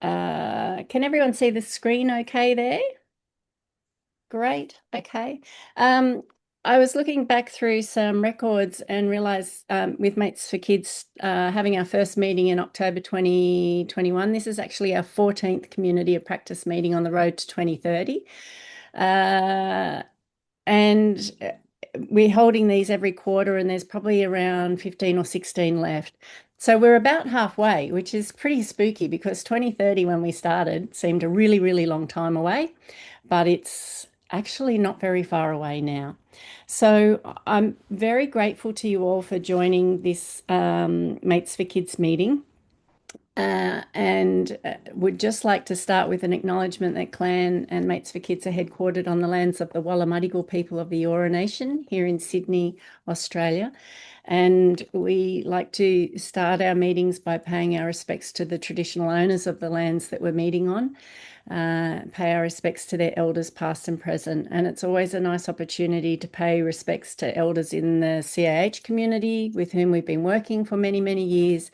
Can everyone see the screen okay there? Great. Okay. Um, I was looking back through some records and realized with Mates for Kids having our first meeting in October 2021. This is actually our 14th Community of Practice meeting on the road to 2030. Uh, and we're holding these every quarter, and there's probably around 15 or 16 left. So we're about halfway, which is pretty spooky because 2030, when we started, seemed a really, really long time away, but it's actually not very far away now. So I'm very grateful to you all for joining this Mates for Kids meeting. And would just like to start with an acknowledgement that Clan and Mates for Kids are headquartered on the lands of the Wallumattagal people of the Eora Nation here in Sydney, Australia. And we like to start our meetings by paying our respects to the traditional owners of the lands that we're meeting on, pay our respects to their elders past and present. And it's always a nice opportunity to pay respects to elders in the CAH community with whom we've been working for many, many years.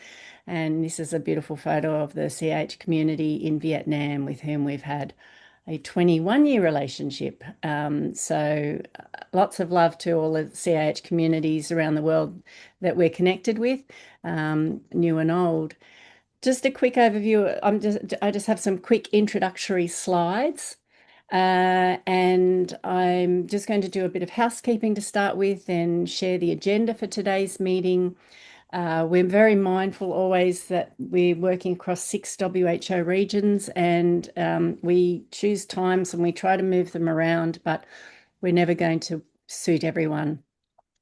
And this is a beautiful photo of the CAH community in Vietnam with whom we've had a 21-year relationship. So lots of love to all the CAH communities around the world that we're connected with, new and old. Just a quick overview. I just have some quick introductory slides. And I'm just going to do a bit of housekeeping to start with and share the agenda for today's meeting. We're very mindful always that we're working across 6 WHO regions, and we choose times and we try to move them around, but we're never going to suit everyone.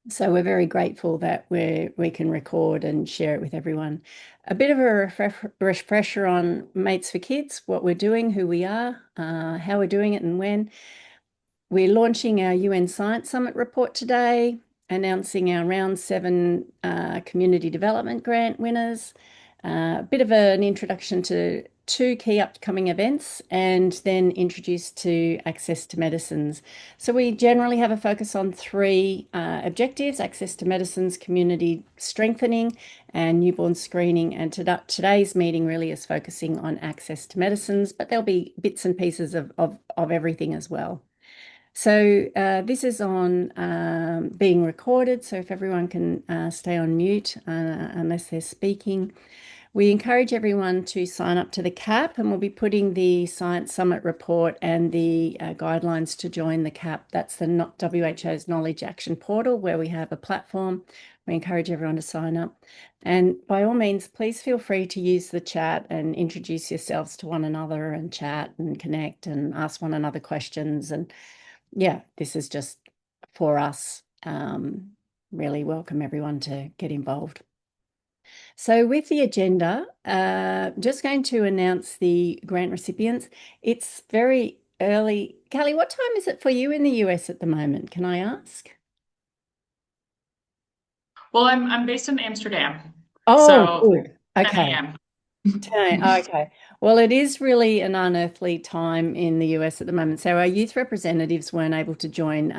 So we're very grateful that we can record and share it with everyone. A bit of a refresher on Mates for Kids, what we're doing, who we are, how we're doing it, and when. We're launching our UN Science Summit report today, announcing our Round 7 Community Development Grant winners, a bit of an introduction to 2 key upcoming events, and then introduced to access to medicines. So we generally have a focus on 3 objectives: access to medicines, community strengthening, and newborn screening. And today's meeting really is focusing on access to medicines, but there'll be bits and pieces of everything as well. So this is on being recorded, so if everyone can stay on mute unless they're speaking. We encourage everyone to sign up to the CAP, and we'll be putting the Science Summit report and the guidelines to join the CAP. That's the WHO's Knowledge Action Portal, where we have a platform. We encourage everyone to sign up. And by all means, please feel free to use the chat and introduce yourselves to one another and chat and connect and ask one another questions. And yeah, this is just for us. Really welcome everyone to get involved. So with the agenda, just going to announce the grant recipients. It's very early. Callie, what time is it for you in the US at the moment? Can I ask? Well, I'm based in Amsterdam, Oh, so good. 10 Okay. a.m. Okay. Well, it is really an unearthly time in the US at the moment. So our youth representatives weren't able to join.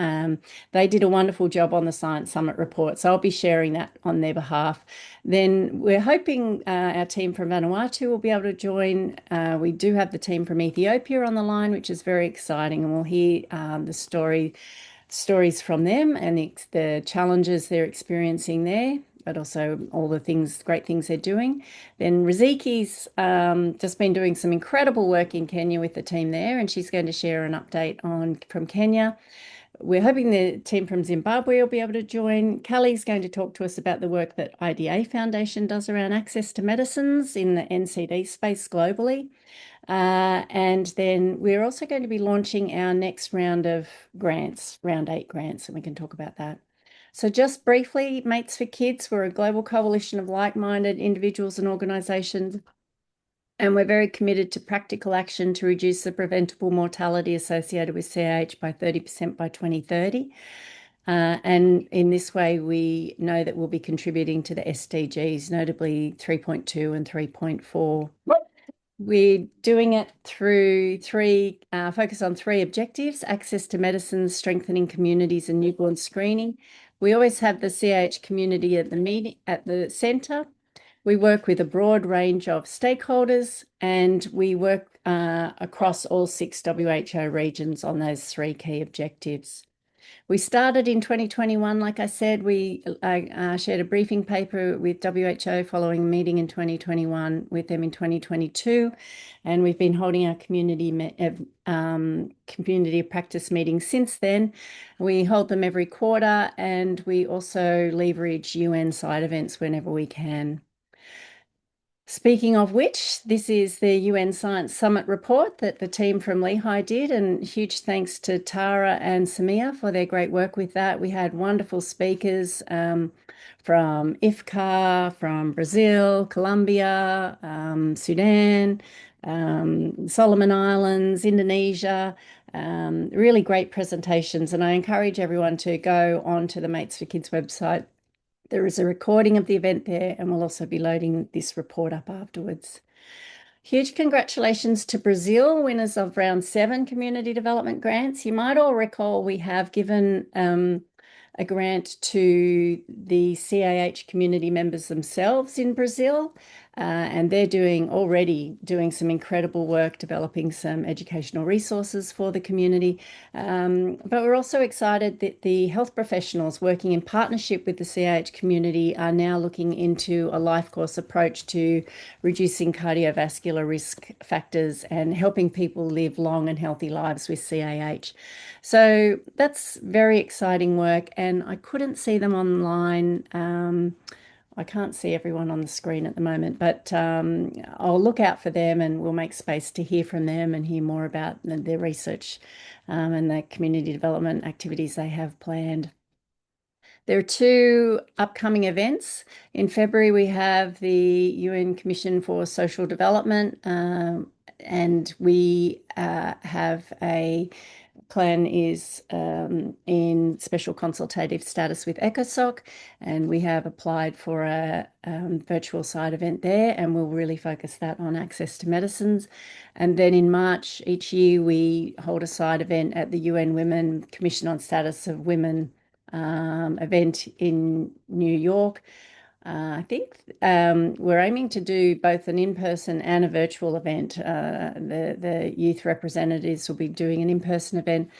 They did a wonderful job on the Science Summit report. So I'll be sharing that on their behalf. Then we're hoping our team from Vanuatu will be able to join. We do have the team from Ethiopia on the line, which is very exciting. And we'll hear stories from them and the challenges they're experiencing there, but also all the great things they're doing. Then Riziki's just been doing some incredible work in Kenya with the team there, and she's going to share an update from Kenya. We're hoping the team from Zimbabwe will be able to join. Callie's going to talk to us about the work that IDA Foundation does around access to medicines in the NCD space globally. And then we're also going to be launching our next round of grants, round 8 grants, and we can talk about that. So just briefly, Mates for Kids, we're a global coalition of like-minded individuals and organisations, and we're very committed to practical action to reduce the preventable mortality associated with CAH by 30% by 2030. And in this way, we know that we'll be contributing to the SDGs, notably 3.2 and 3.4. We're doing it through focus on 3 objectives: access to medicines, strengthening communities, and newborn screening. We always have the CAH community at the centre. We work with a broad range of stakeholders, and we work across all 6 WHO regions on those 3 key objectives. We started in 2021, like I said, we shared a briefing paper with WHO following a meeting in 2021 with them in 2022, and we've been holding our community practice meetings since then. We hold them every quarter, and we also leverage UN side events whenever we can. Speaking of which, this is the UN Science Summit report that the team from Lehigh did, and huge thanks to Tara and Samia for their great work with that. We had wonderful speakers from IFCA, from Brazil, Colombia, Sudan, Solomon Islands, Indonesia. Really great presentations, and I encourage everyone to go onto the Mates for Kids website. There is a recording of the event there, and we'll also be loading this report up afterwards. Huge congratulations to Brazil, winners of round 7 community development grants. You might all recall we have given a grant to the CAH community members themselves in Brazil, and they're already doing some incredible work developing some educational resources for the community. But we're also excited that the health professionals working in partnership with the CAH community are now looking into a life course approach to reducing cardiovascular risk factors and helping people live long and healthy lives with CAH. So that's very exciting work, and I couldn't see them online. I can't see everyone on the screen at the moment, but I'll look out for them, and we'll make space to hear from them and hear more about their research and the community development activities they have planned. There are 2 upcoming events. In February, we have the UN Commission for Social Development, and we have a plan is in special consultative status with ECOSOC, and we have applied for a virtual side event there, and we'll really focus that on access to medicines. And then in March each year, we hold a side event at the UN Women Commission on Status of Women event in New York. I think we're aiming to do both an in-person and a virtual event. The youth representatives will be doing an in-person event,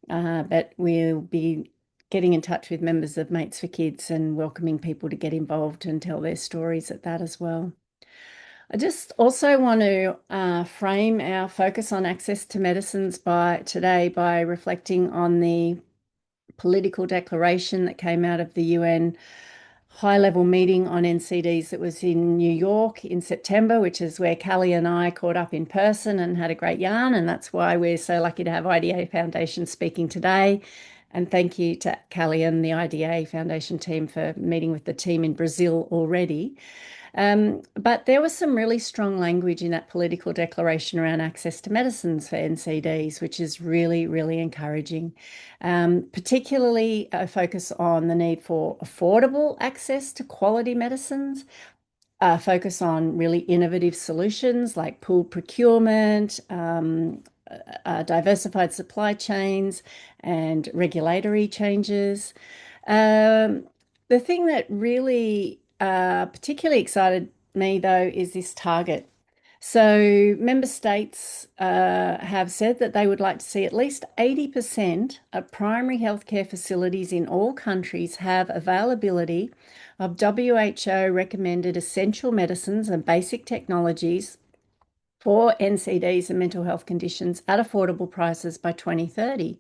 but we'll be getting in touch with members of Mates for Kids and welcoming people to get involved and tell their stories at that as well. I just also want to frame our focus on access to medicines today by reflecting on the political declaration that came out of the UN high-level meeting on NCDs that was in New York in September, which is where Callie and I caught up in person and had a great yarn, and that's why we're so lucky to have IDA Foundation speaking today. And thank you to Callie and the IDA Foundation team for meeting with the team in Brazil already. But there was some really strong language in that political declaration around access to medicines for NCDs, which is really, really encouraging. Particularly a focus on the need for affordable access to quality medicines, focus on really innovative solutions like pooled procurement, diversified supply chains, and regulatory changes. The thing that really particularly excited me, though, is this target. So member states have said that they would like to see at least 80% of primary healthcare facilities in all countries have availability of WHO recommended essential medicines and basic technologies for NCDs and mental health conditions at affordable prices by 2030.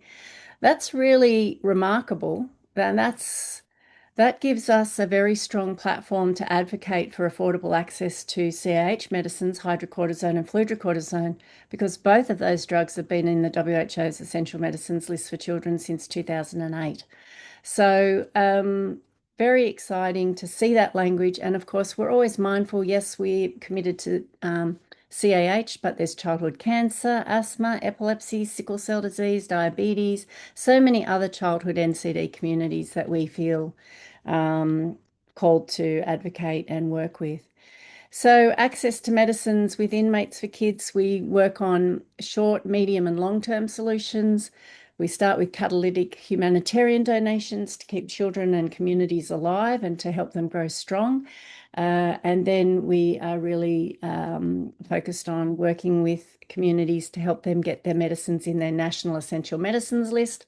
That's really remarkable, and that gives us a very strong platform to advocate for affordable access to CAH medicines, hydrocortisone and fludrocortisone, because both of those drugs have been in the WHO's essential medicines list for children since 2008. So very exciting to see that language. And of course, we're always mindful, yes, we're committed to CAH, but there's childhood cancer, asthma, epilepsy, sickle cell disease, diabetes, so many other childhood NCD communities that we feel called to advocate and work with. So access to medicines within Mates for Kids, we work on short, medium and long-term solutions. We start with catalytic humanitarian donations to keep children and communities alive and to help them grow strong. And then we are really focused on working with communities to help them get their medicines in their national essential medicines list.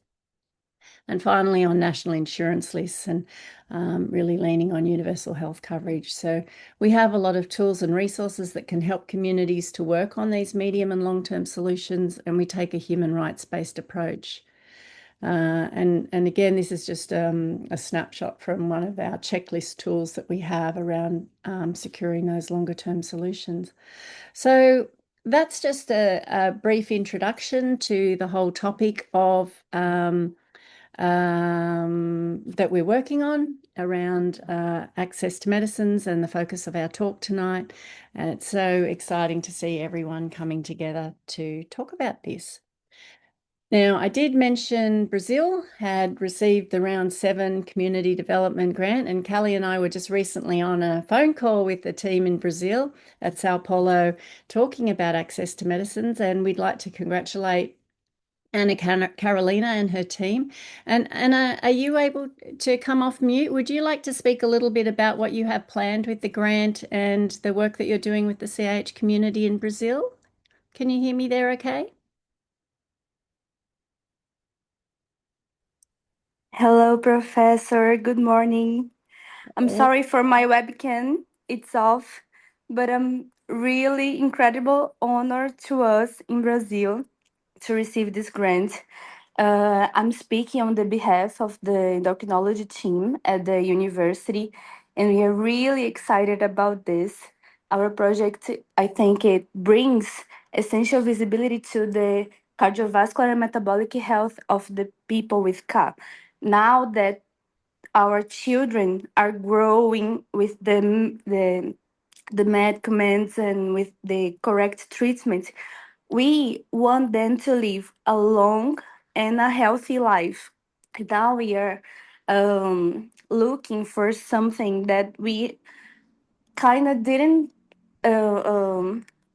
And finally, on national insurance lists and really leaning on universal health coverage. So we have a lot of tools and resources that can help communities to work on these medium and long-term solutions, and we take a human rights-based approach. And again, this is just a snapshot from one of our checklist tools that we have around securing those longer term solutions. So that's just a brief introduction to the whole topic of that we're working on around access to medicines and the focus of our talk tonight. And it's so exciting to see everyone coming together to talk about this. Now, I did mention Brazil had received the Round 7 Community Development Grant, and Callie and I were just recently on a phone call with the team in Brazil at Sao Paulo talking about access to medicines, and we'd like to congratulate Anna Carolina and her team. And Anna, are you able to come off mute? Would you like to speak a little bit about what you have planned with the grant and the work that you're doing with the CAH community in Brazil? Can you hear me there okay? Hello, Professor. Good morning. I'm sorry for my webcam. It's off, but I'm really incredible honor to us in Brazil to receive this grant. I'm speaking on the behalf of the endocrinology team at the university, and we are really excited about this. Our project, I think it brings essential visibility to the cardiovascular and metabolic health of the people with CA. Now that our children are growing with the medicaments and with the correct treatment, we want them to live a long and a healthy life. Now we are looking for something that we kind of didn't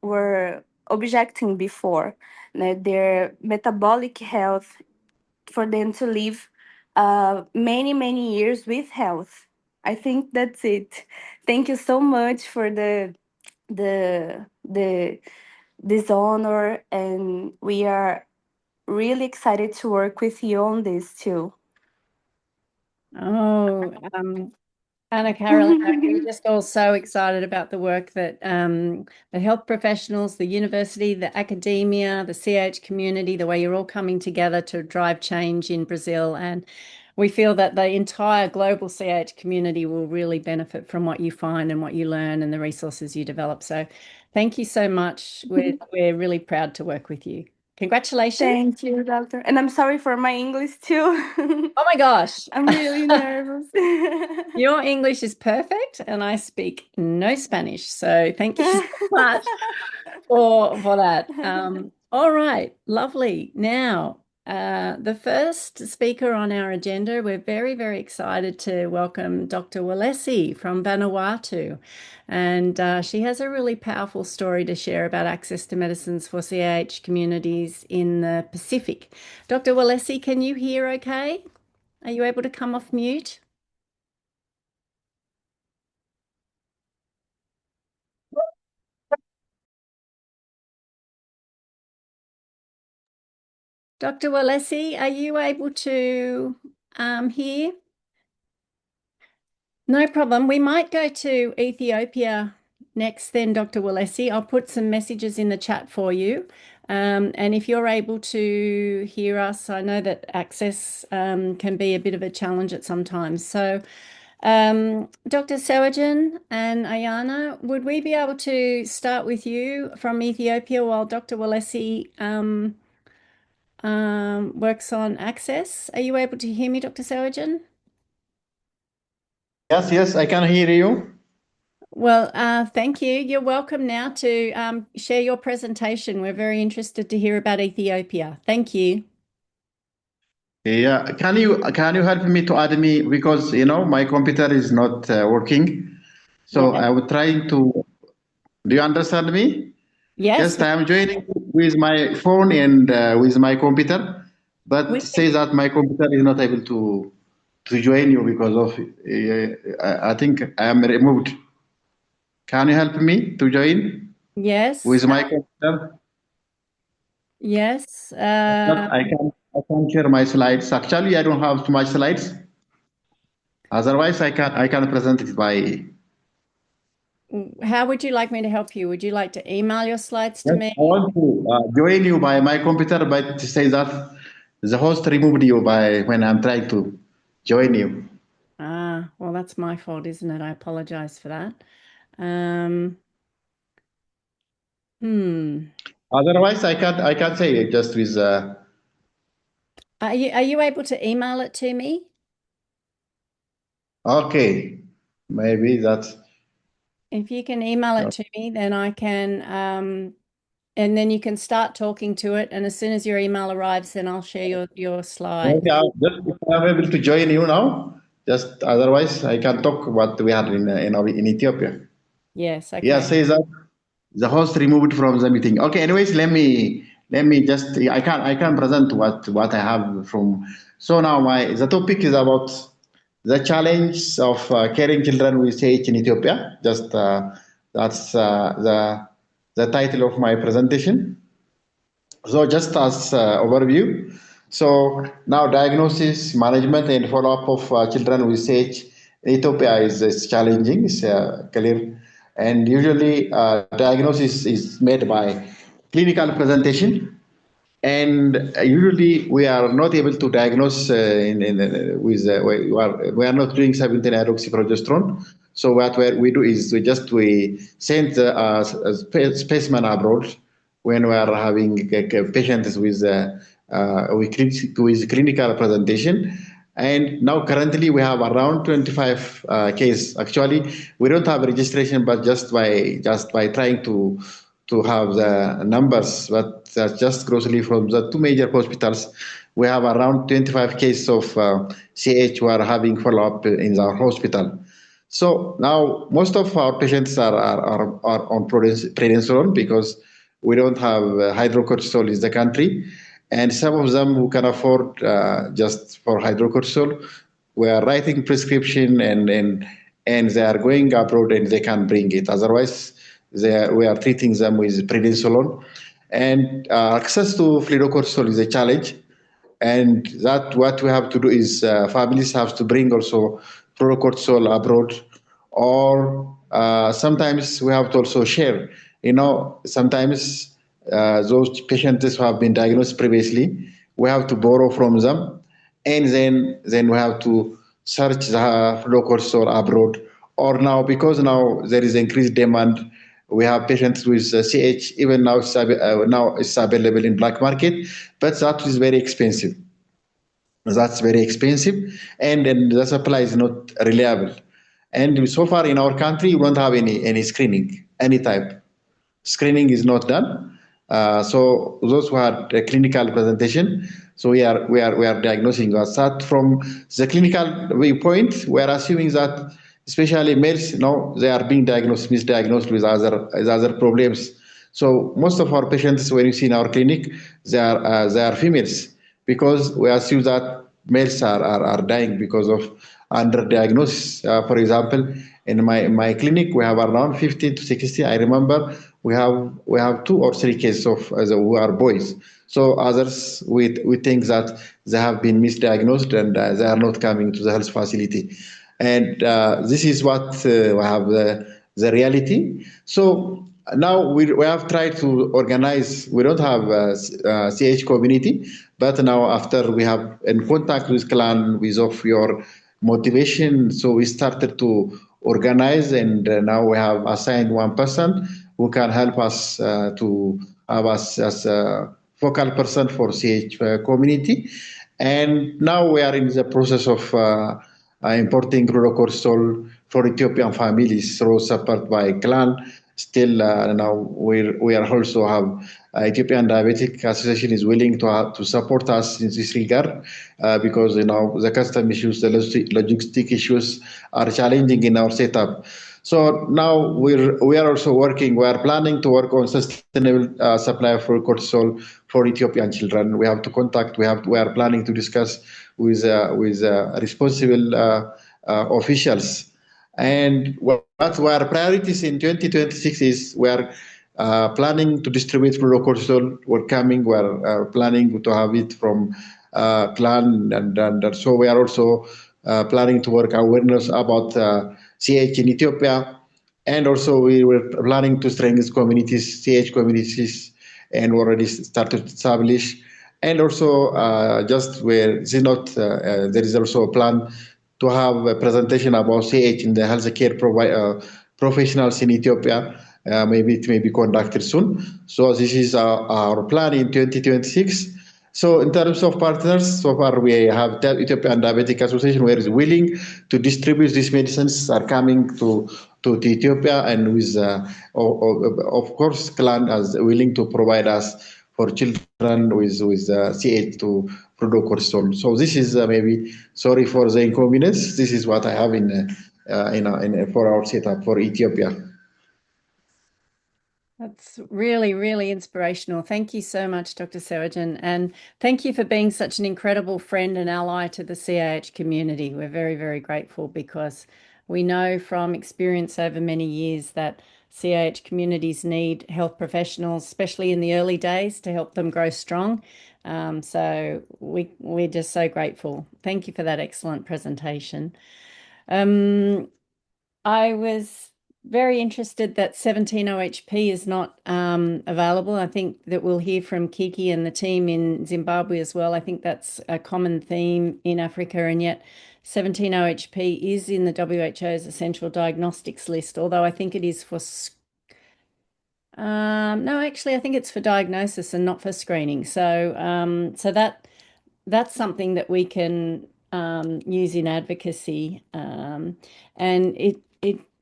were objecting before, that their metabolic health, for them to live many years with health. I think that's it. Thank you so much for the this honor, and we are really excited to work with you on this too. Oh, Anna Carolina, we're just all so excited about the work that the health professionals, the university, the academia, the CH community, the way you're all coming together to drive change in Brazil. And we feel that the entire global CH community will really benefit from what you find and what you learn and the resources you develop. So thank you so much. We're really proud to work with you. Congratulations. Thank you, doctor. And I'm sorry for my English too. Oh my gosh. I'm really nervous. Your English is perfect, and I speak no Spanish. So thank you so much for that. All right, lovely. Now, the first speaker on our agenda, we're very excited to welcome Dr. Walesi from Vanuatu. And she has a really powerful story to share about access to medicines for CAH communities in the Pacific. Dr. Walesi, can you hear okay? Are you able to come off mute? Dr. Walesi, are you able to hear? No problem. We might go to Ethiopia next then, Dr. Walesi. I'll put some messages in the chat for you. And if you're able to hear us, I know that access can be a bit of a challenge at some times. So, Dr. Sewajan and Ayana, would we be able to start with you from Ethiopia while Dr. Walesi works on access? Are you able to hear me, Dr. Sewajan? Yes, I can hear you. Well, thank you. You're welcome now to share your presentation. We're very interested to hear about Ethiopia. Thank you. Yeah, can you help me to add me because my computer is not working. So Yeah. I was trying to. Do you understand me? Yes. Yes, I am joining with my phone and with my computer, but say that my computer is not able to join you because of I think I am removed. Can you help me to join Yes. with my computer? Yes. But I can share my slides. Actually, I don't have too much slides. Otherwise, I can present it by. How would you like me to help you? Would you like to email your slides to Yes, me? I want to join you by my computer, but it says that the host removed you by when I'm trying to join you. Well, that's my fault, isn't it? I apologize for that. Otherwise, I can say it just with. Are you able to email it to me? Okay, maybe that's. If you can email it to me, then I can, and then you can start talking to it. And as soon as your email arrives, then I'll share your slide. Okay, if I'm able to join you now. Just otherwise, I can talk what we had in Ethiopia. Yes. Okay. Yeah, says that the host removed from the meeting. Okay, anyways, let me just I can present what I have from. So now the topic is about the challenge of caring children with CH in Ethiopia. Just that's the title of my presentation. So just as overview, so now diagnosis, management, and follow-up of children with CH in Ethiopia is challenging, it's clear. And usually diagnosis is made by clinical presentation, and usually we are not able to diagnose we are not doing 17-hydroxyprogesterone. So what we do is we send a specimen abroad when we are having patients with clinical presentation. And now currently we have around 25 cases. Actually, we don't have registration, but just by trying to have the numbers, but just grossly from the two major hospitals, we have around 25 cases of CH who are having follow-up in our hospital. So now most of our patients are on prednisolone because we don't have hydrocortisone in the country. And some of them who can afford just for hydrocortisone, we are writing prescription and they are going abroad and they can bring it. Otherwise, we are treating them with prednisolone. And access to fluorocortisone is a challenge. And that what we have to do is families have to bring also fluorocortisone abroad, or sometimes we have to also share. Sometimes those patients who have been diagnosed previously, we have to borrow from them, and then we have to search the fluorocortisone abroad. Or now, because now there is increased demand, we have patients with CH, even now it's available in black market, but that is very expensive. That's very expensive, and then the supply is not reliable. And so far in our country, we don't have any screening, any type. Screening is not done. So those who had a clinical presentation, so we are diagnosing that from the clinical viewpoint. We are assuming that especially males, they are being misdiagnosed with other problems. So most of our patients, when you see in our clinic, they are females, because we assume that males are dying because of underdiagnosis. For example, in my clinic, we have around 15 to 60. I remember we have 2 or 3 cases of who are boys. So others, we think that they have been misdiagnosed and they are not coming to the health facility. And this is what we have the reality. So now we have tried to organize. We don't have CH community, but now after we have in contact with clan with of your motivation, so we started to organize, and now we have assigned one person who can help us to have us as a focal person for CH community. And now we are in the process of importing fluorocortisone for Ethiopian families through support by clan. Still now we are also have Ethiopian Diabetic Association is willing to support us in this regard because the custom issues, the logistic issues are challenging in our setup. So now we are also working. We are planning to work on sustainable supply of cortisol for Ethiopian children. We have to contact. We are planning to discuss with responsible officials. And what our priorities in 2026 is we are planning to distribute fluorocortisone. We're planning to have it from clan, and so we are also planning to work awareness about CH in Ethiopia. And also we were planning to strengthen communities, CH communities, and already started to establish. And also just where there is also a plan to have a presentation about CH in the healthcare professionals in Ethiopia. Maybe it may be conducted soon. So this is our plan in 2026. So in terms of partners, so far we have the Ethiopian Diabetic Association, where is willing to distribute these medicines, are coming to Ethiopia, and with of course clan as willing to provide us for children with CH to fluorocortisone. So this is maybe sorry for the inconvenience. This is what I have for our setup for Ethiopia. That's really, really inspirational. Thank you so much, Dr. Sewagen. And thank you for being such an incredible friend and ally to the CAH community. We're very, very grateful because we know from experience over many years that CAH communities need health professionals, especially in the early days, to help them grow strong. So we're just so grateful. Thank you for that excellent presentation. I was very interested that 17-OHP is not available. I think that we'll hear from Kiki and the team in Zimbabwe as well. I think that's a common theme in Africa, and yet 17-OHP is in the WHO's essential diagnostics list, although I think it is for no, actually, I think it's for diagnosis and not for screening. So that's something that we can use in advocacy, and it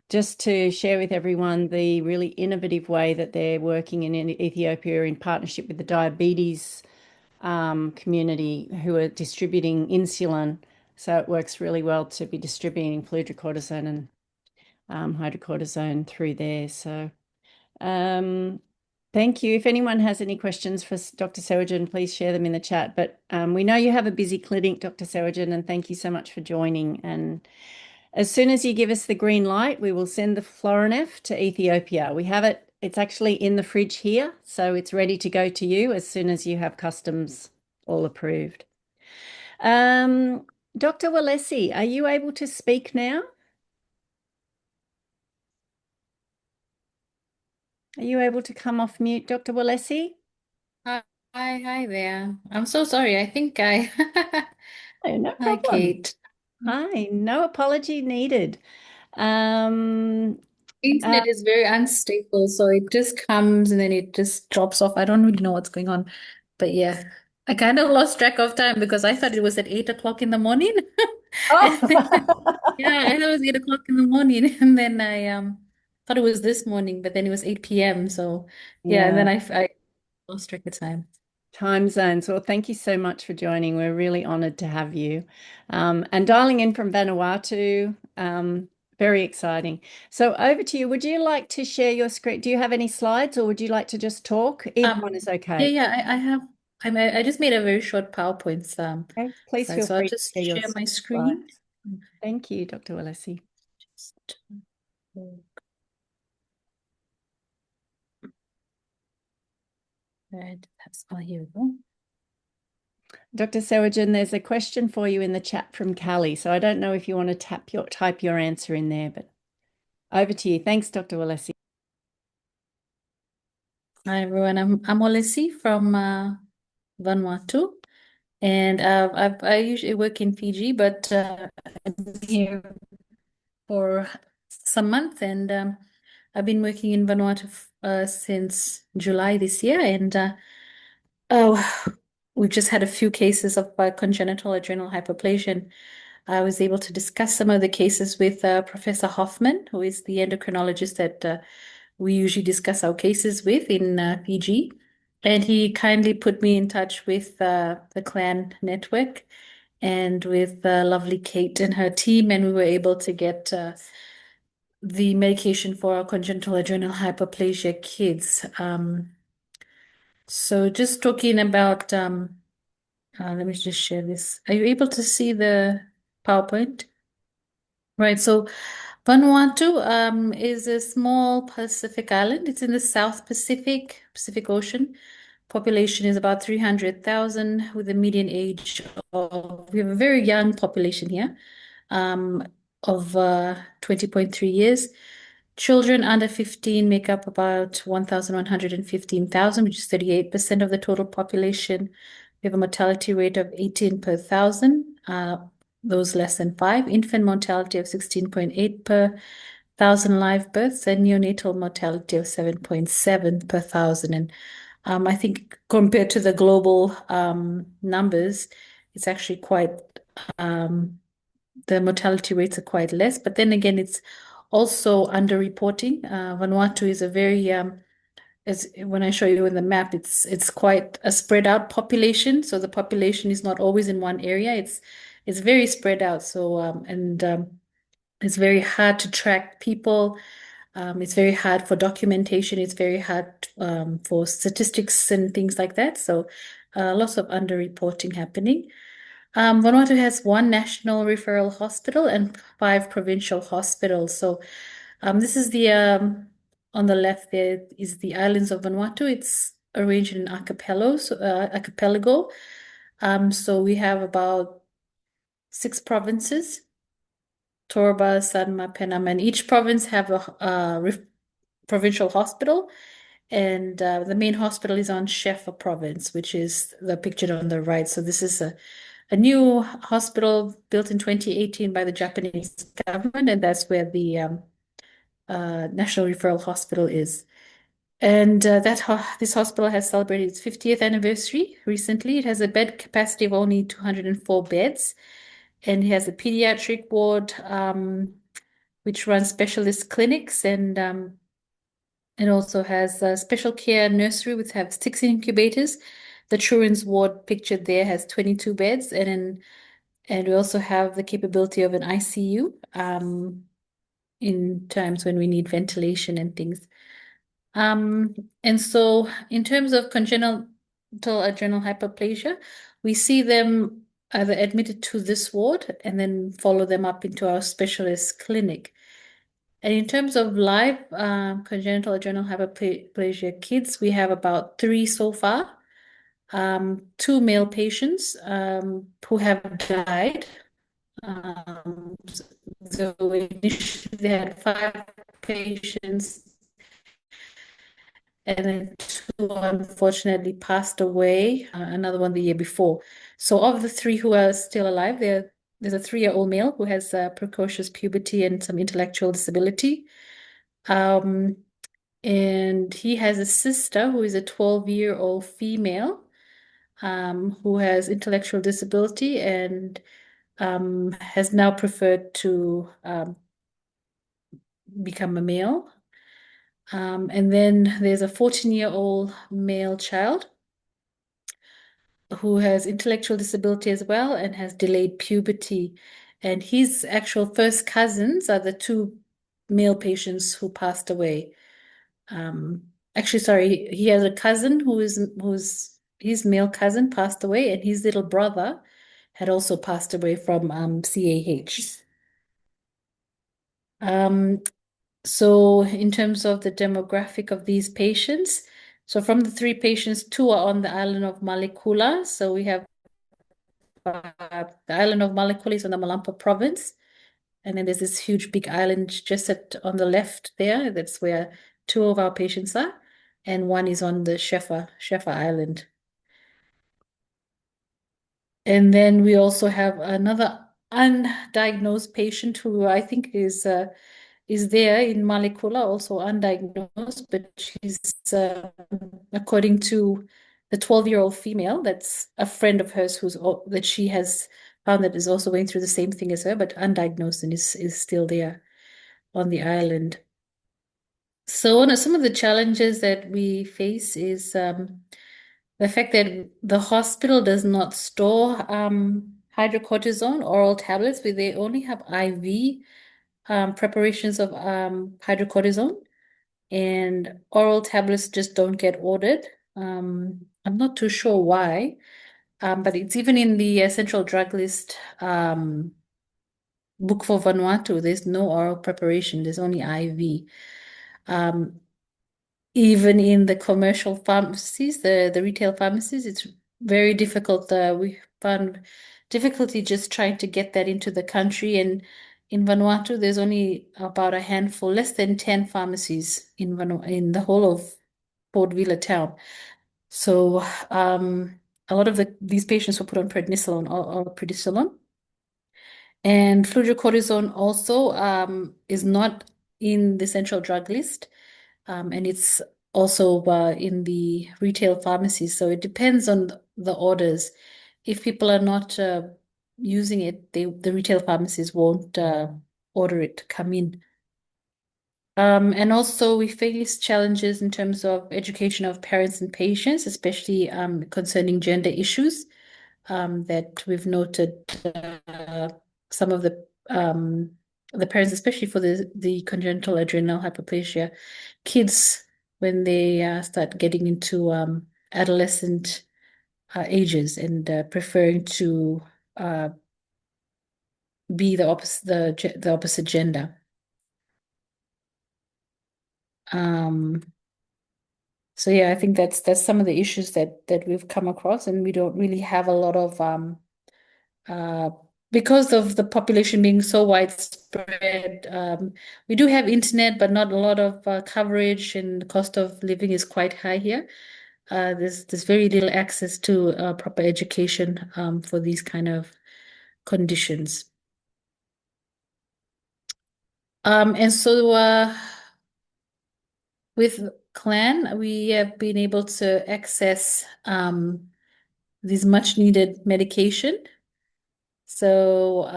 just to share with everyone the really innovative way that they're working in Ethiopia in partnership with the diabetes community who are distributing insulin. So it works really well to be distributing fludrocortisone and hydrocortisone through there. So thank you. If anyone has any questions for Dr. Sewagen, please share them in the chat. But we know you have a busy clinic, Dr. Sewagen, and thank you so much for joining. And as soon as you give us the green light, we will send the Florinef to Ethiopia. We have it. It's actually in the fridge here, so it's ready to go to you as soon as you have customs all approved. Dr. Walesi, are you able to speak now? Are you able to come off mute, Dr. Walesi? Hi there. I'm so sorry. I think I. Oh, no Hi, problem. Kate. Hi, no apology needed. Internet is very unstable, so it just comes and then it just drops off. I don't really know what's going on, but yeah, I kind of lost track of time because I thought it was at 8 o'clock in the morning. Oh. Yeah, I thought it was 8 o'clock in the morning, and then I thought it was this morning, but then it was 8 p.m. So yeah, and then I lost track of time. Time zones. Well, thank you so much for joining. We're really honored to have you. And dialing in from Vanuatu, very exciting. So over to you. Would you like to share your screen? Do you have any slides or would you like to just talk? Either one is okay. Yeah, I have. I just made a very short PowerPoint Okay, please slide, feel so I'll free to just share your share my screen. slides. Thank you, Dr. Walesi. Right, here we go. Dr. Sewagen, there's a question for you in the chat from Callie. So I don't know if you want to type your answer in there, but over to you. Thanks, Dr. Walesi. Hi everyone, I'm Walesi from Vanuatu, and I usually work in Fiji, but I've been here for some months, and I've been working in Vanuatu since July this year, and we've just had a few cases of congenital adrenal hyperplasia. I was able to discuss some of the cases with Professor Hoffman, who is the endocrinologist that we usually discuss our cases with in Fiji. And he kindly put me in touch with the Clan Network and with lovely Kate and her team, and we were able to get the medication for our congenital adrenal hyperplasia kids. So just talking about, let me just share this. Are you able to see the PowerPoint? Right, so Vanuatu is a small Pacific island. It's in the South Pacific Ocean. Population is about 300,000 with a median age of, we have a very young population here, of 20.3 years. Children under 15 make up about 1,115,000, which is 38% of the total population. We have a mortality rate of 18 per thousand, those less than 5. Infant mortality of 16.8 per thousand live births, and neonatal mortality of 7.7 per thousand. And I think compared to the global numbers, it's actually quite, the mortality rates are quite less. But then again, it's also underreporting. Vanuatu is a very, when I show you in the map, it's quite a spread out population. So the population is not always in one area. It's very spread out. So it's very hard to track people. It's very hard for documentation. It's very hard for statistics and things like that. So lots of underreporting happening. Vanuatu has 1 national referral hospital and 5 provincial hospitals. So this is the, on the left there is the islands of Vanuatu. It's arranged in archipelago. So we have about 6 provinces: Torba, Sanma, Penam, and each province have a provincial hospital. And the main hospital is on Shefa province, which is the pictured on the right. So this is a new hospital built in 2018 by the Japanese government, and that's where the National Referral Hospital is. And this hospital has celebrated its 50th anniversary recently. It has a bed capacity of only 204 beds, and it has a pediatric ward, which runs specialist clinics, and it also has a special care nursery, which has 6 incubators. The children's ward pictured there has 22 beds, and we also have the capability of an ICU in times when we need ventilation and things. And so in terms of congenital adrenal hyperplasia, we see them either admitted to this ward and then follow them up into our specialist clinic. And in terms of live congenital adrenal hyperplasia kids, we have about 3 so far. 2 male patients who have died. So initially they had 5 patients, and then 2 unfortunately passed away, another one the year before. So of the 3 who are still alive, there's a 3-year-old male who has precocious puberty and some intellectual disability. And he has a sister who is a 12-year-old female who has intellectual disability and has now preferred to become a male. And then there's a 14-year-old male child who has intellectual disability as well and has delayed puberty. And his actual first cousins are the 2 male patients who passed away. Actually, sorry, he has a cousin who's his male cousin passed away, and his little brother had also passed away from CAH. So in terms of the demographic of these patients, so from the 3 patients, 2 are on the island of Malekula. So we have the island of Malekula is on the Malampa province. And then there's this huge big island just on the left there. That's where 2 of our patients are. And 1 is on the Shefa Island. And then we also have another undiagnosed patient who I think is there in Malekula, also undiagnosed, but she's according to the 12-year-old female, that's a friend of hers that she has found that is also going through the same thing as her, but undiagnosed, and is still there on the island. So some of the challenges that we face is the fact that the hospital does not store hydrocortisone oral tablets, but they only have IV preparations of hydrocortisone, and oral tablets just don't get ordered. I'm not too sure why, but it's even in the central drug list book for Vanuatu, there's no oral preparation, there's only IV. Even in the commercial pharmacies, the retail pharmacies, it's very difficult. We found difficulty just trying to get that into the country. And in Vanuatu, there's only about a handful, less than 10 pharmacies in in the whole of Port Vila town. So a lot of these patients were put on prednisolone or prednisolone. And fludrocortisone also is not in the central drug list, and it's also in the retail pharmacies. So it depends on the orders. If people are not using it, the retail pharmacies won't order it to come in. And also we face challenges in terms of education of parents and patients, especially concerning gender issues that we've noted some of the parents, especially for the congenital adrenal hyperplasia kids, when they start getting into adolescent ages and preferring to be the opposite gender. So yeah, I think that's some of the issues that we've come across, and we don't really have a lot of because of the population being so widespread, we do have internet, but not a lot of coverage, and the cost of living is quite high here. There's very little access to proper education for these kind of conditions. And so with CLAN, we have been able to access this much needed medication. So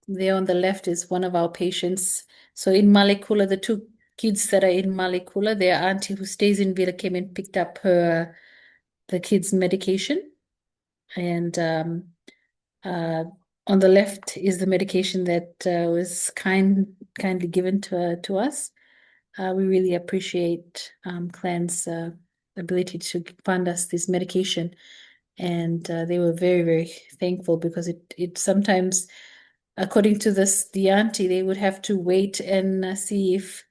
there on the left is one of our patients. So in Malekula, the two kids that are in Malekula, their auntie who stays in Villa came and picked up the kids' medication. And on the left is the medication that was kindly given to us. We really appreciate CLAN's ability to fund us this medication. And they were very, very thankful, because it sometimes, according to the auntie, they would have to wait and see if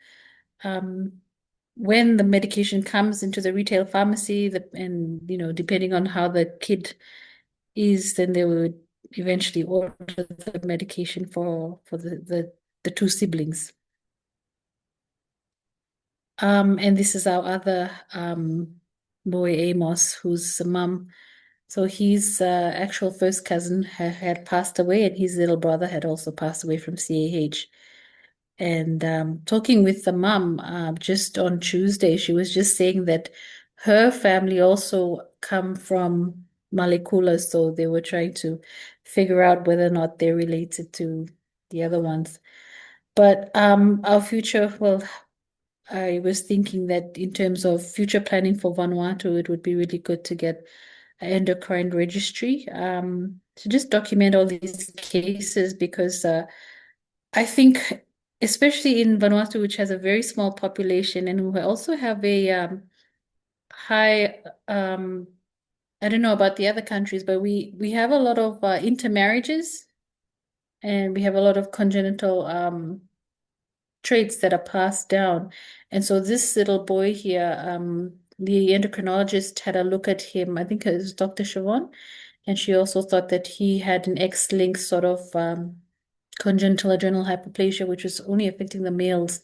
when the medication comes into the retail pharmacy, and depending on how the kid is, then they would eventually order the medication for the two siblings. And this is our other boy, Amos, whose mum. So his actual first cousin had passed away, and his little brother had also passed away from CAH. And talking with the mum just on Tuesday, she was just saying that her family also come from Malekula, so they were trying to figure out whether or not they're related to the other ones. But our future, well, I was thinking that in terms of future planning for Vanuatu, it would be really good to get an endocrine registry to just document all these cases, because I think, especially in Vanuatu, which has a very small population, and we also have a high, I don't know about the other countries, but we have a lot of intermarriages, and we have a lot of congenital traits that are passed down. And so this little boy here, the endocrinologist had a look at him, I think it was Dr. Siobhan, and she also thought that he had an X-linked sort of congenital adrenal hyperplasia, which was only affecting the males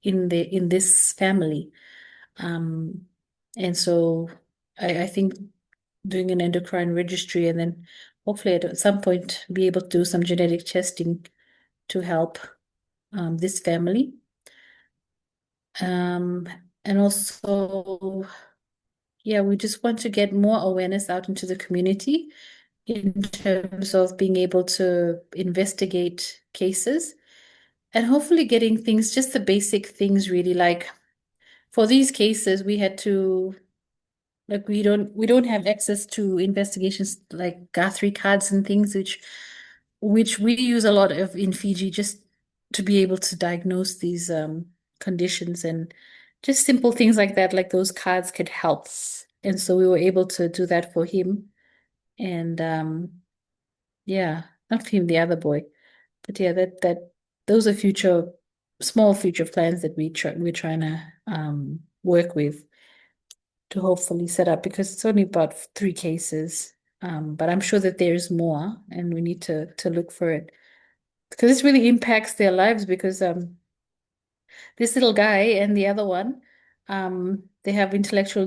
in this family. And so I think doing an endocrine registry, and then hopefully at some point be able to do some genetic testing to help this family. And also, yeah, we just want to get more awareness out into the community in terms of being able to investigate cases, and hopefully getting things, just the basic things, really. Like for these cases, we had to, like, we don't have access to investigations like Guthrie cards and things, which we use a lot of in Fiji, just to be able to diagnose these conditions, and just simple things like that, like those cards could help. And so we were able to do that for him. And yeah, not him, the other boy. yeah, that those are small future plans that we're trying to work with to hopefully set up, because it's only about 3 cases. But I'm sure that there's more, and we need to look for it, because this really impacts their lives. Because this little guy and the other one, they have intellectual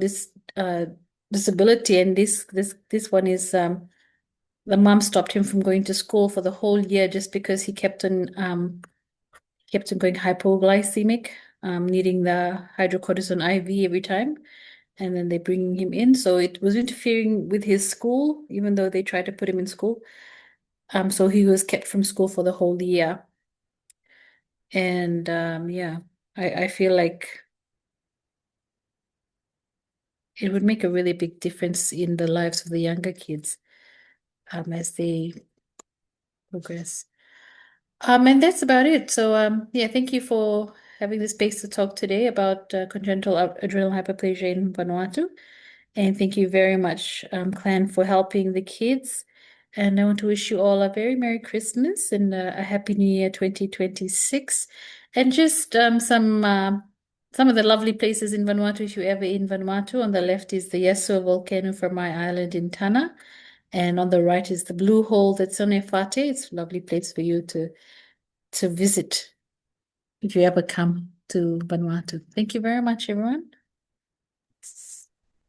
disability, and this one is the mom stopped him from going to school for the whole year just because he kept on going hypoglycemic, needing the hydrocortisone IV every time, and then they bringing him in. So it was interfering with his school, even though they tried to put him in school. So he was kept from school for the whole year. And yeah, I feel like it would make a really big difference in the lives of the younger kids as they progress. And that's about it. So yeah, thank you for having the space to talk today about congenital adrenal hyperplasia in Vanuatu. And thank you very much, Clan, for helping the kids. And I want to wish you all a very Merry Christmas and a Happy New Year 2026. And just some of the lovely places in Vanuatu, if you're ever in Vanuatu. On the left is the Yasua volcano from my island in Tanna. And on the right is the Blue Hole that's on Efate. It's a lovely place for you to visit if you ever come to Vanuatu. Thank you very much, everyone.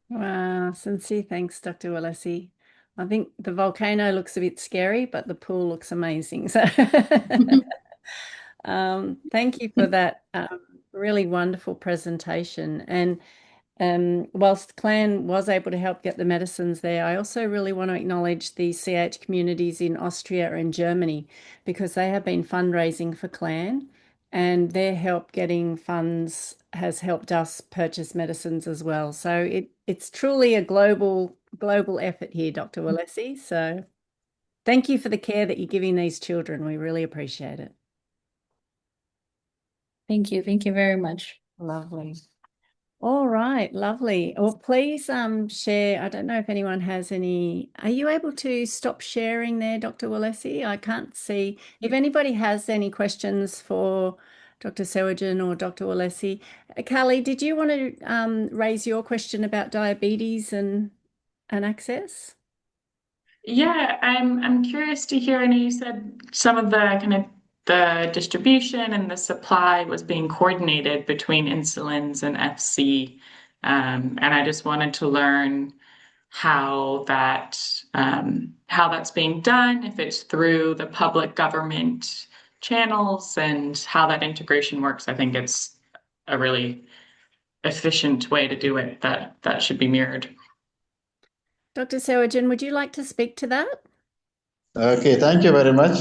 Wow, sincere thanks, Dr. Walesi. I think the volcano looks a bit scary, but the pool looks amazing. So thank you for that really wonderful presentation. And whilst Clan was able to help get the medicines there, I also really want to acknowledge the CH communities in Austria and Germany, because they have been fundraising for Clan, and their help getting funds has helped us purchase medicines as well. So it's truly a global effort here, Dr. Walesi. So thank you for the care that you're giving these children. We really appreciate it. Thank you. Thank you very much. Lovely. All right, lovely. Well, please share. I don't know if anyone has any. Are you able to stop sharing there, Dr. Walesi? I can't see. If anybody has any questions for Dr. Sewagen or Dr. Walesi. Callie, did you want to raise your question about diabetes and access? Yeah, I'm curious to hear. I know you said some of the kind of the distribution and the supply was being coordinated between insulins and FC. And I just wanted to learn how that's being done, if it's through the public government channels, and how that integration works. I think it's a really efficient way to do it that should be mirrored. Dr. Sewagen, would you like to speak to that? Okay, thank you very much.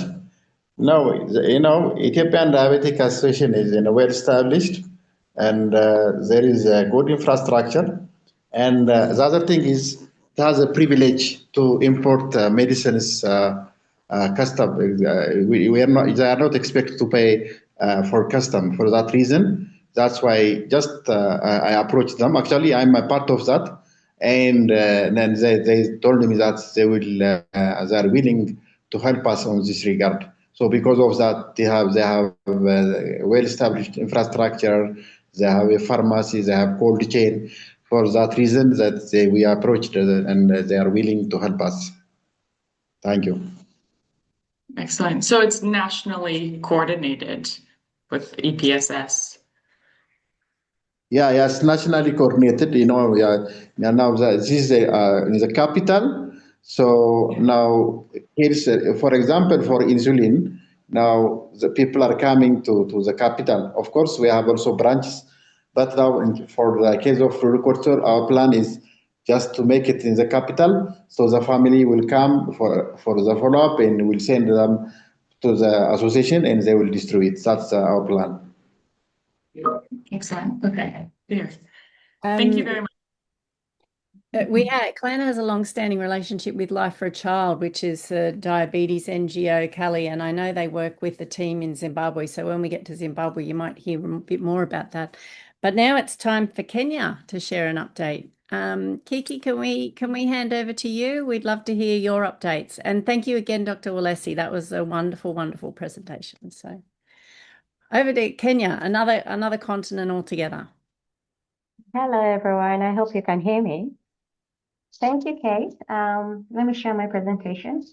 No, Ethiopian Diabetic Association is well established, and there is a good infrastructure. And the other thing is, it has a privilege to import medicines custom. We are not; they are not expected to pay for custom. For that reason, that's why just I approached them. Actually, I'm a part of that, and then they told me that they are willing to help us on this regard. So because of that, they have well-established infrastructure. They have a pharmacy. They have cold chain. For that reason, that we approached and they are willing to help us. Thank you. Excellent. So it's nationally coordinated with EPSS. Yeah, yes, nationally coordinated. Now this is in the capital. So now here's, for example, for insulin. Now the people are coming to the capital. Of course, we have also branches, but now for the case of fluorocortisone, our plan is just to make it in the capital. So the family will come for the follow-up, and we'll send them to the association, and they will distribute. That's our plan. Excellent. Okay. Clear. Thank you very much. Clan has a long-standing relationship with Life for a Child, which is a diabetes NGO, Callie, and I know they work with the team in Zimbabwe. So when we get to Zimbabwe, you might hear a bit more about that. But now it's time for Kenya to share an update. Kiki, can we hand over to you? We'd love to hear your updates. And thank you again, Dr. Walesi. That was a wonderful, wonderful presentation. So over to Kenya, another continent altogether. Hello, everyone. I hope you can hear me. Thank you, Kate. Let me share my presentation.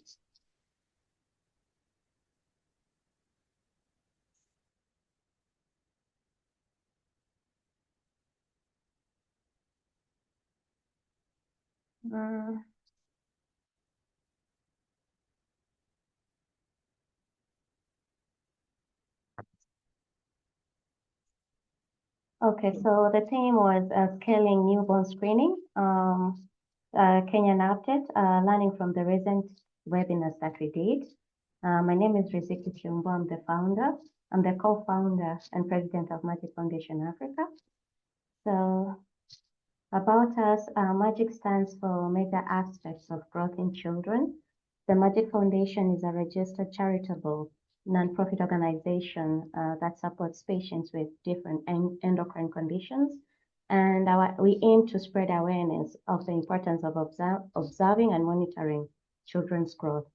Okay, so the theme was scaling newborn screening, Kenyan update, learning from the recent webinars that we did. My name is Riziki Chumbo. I'm the founder. I'm the co-founder and president of Magic Foundation Africa. So about us, Magic stands for Major Aspects of Growth in Children. The Magic Foundation is a registered charitable nonprofit organization that supports patients with different endocrine conditions. And we aim to spread awareness of the importance of observing and monitoring children's growth.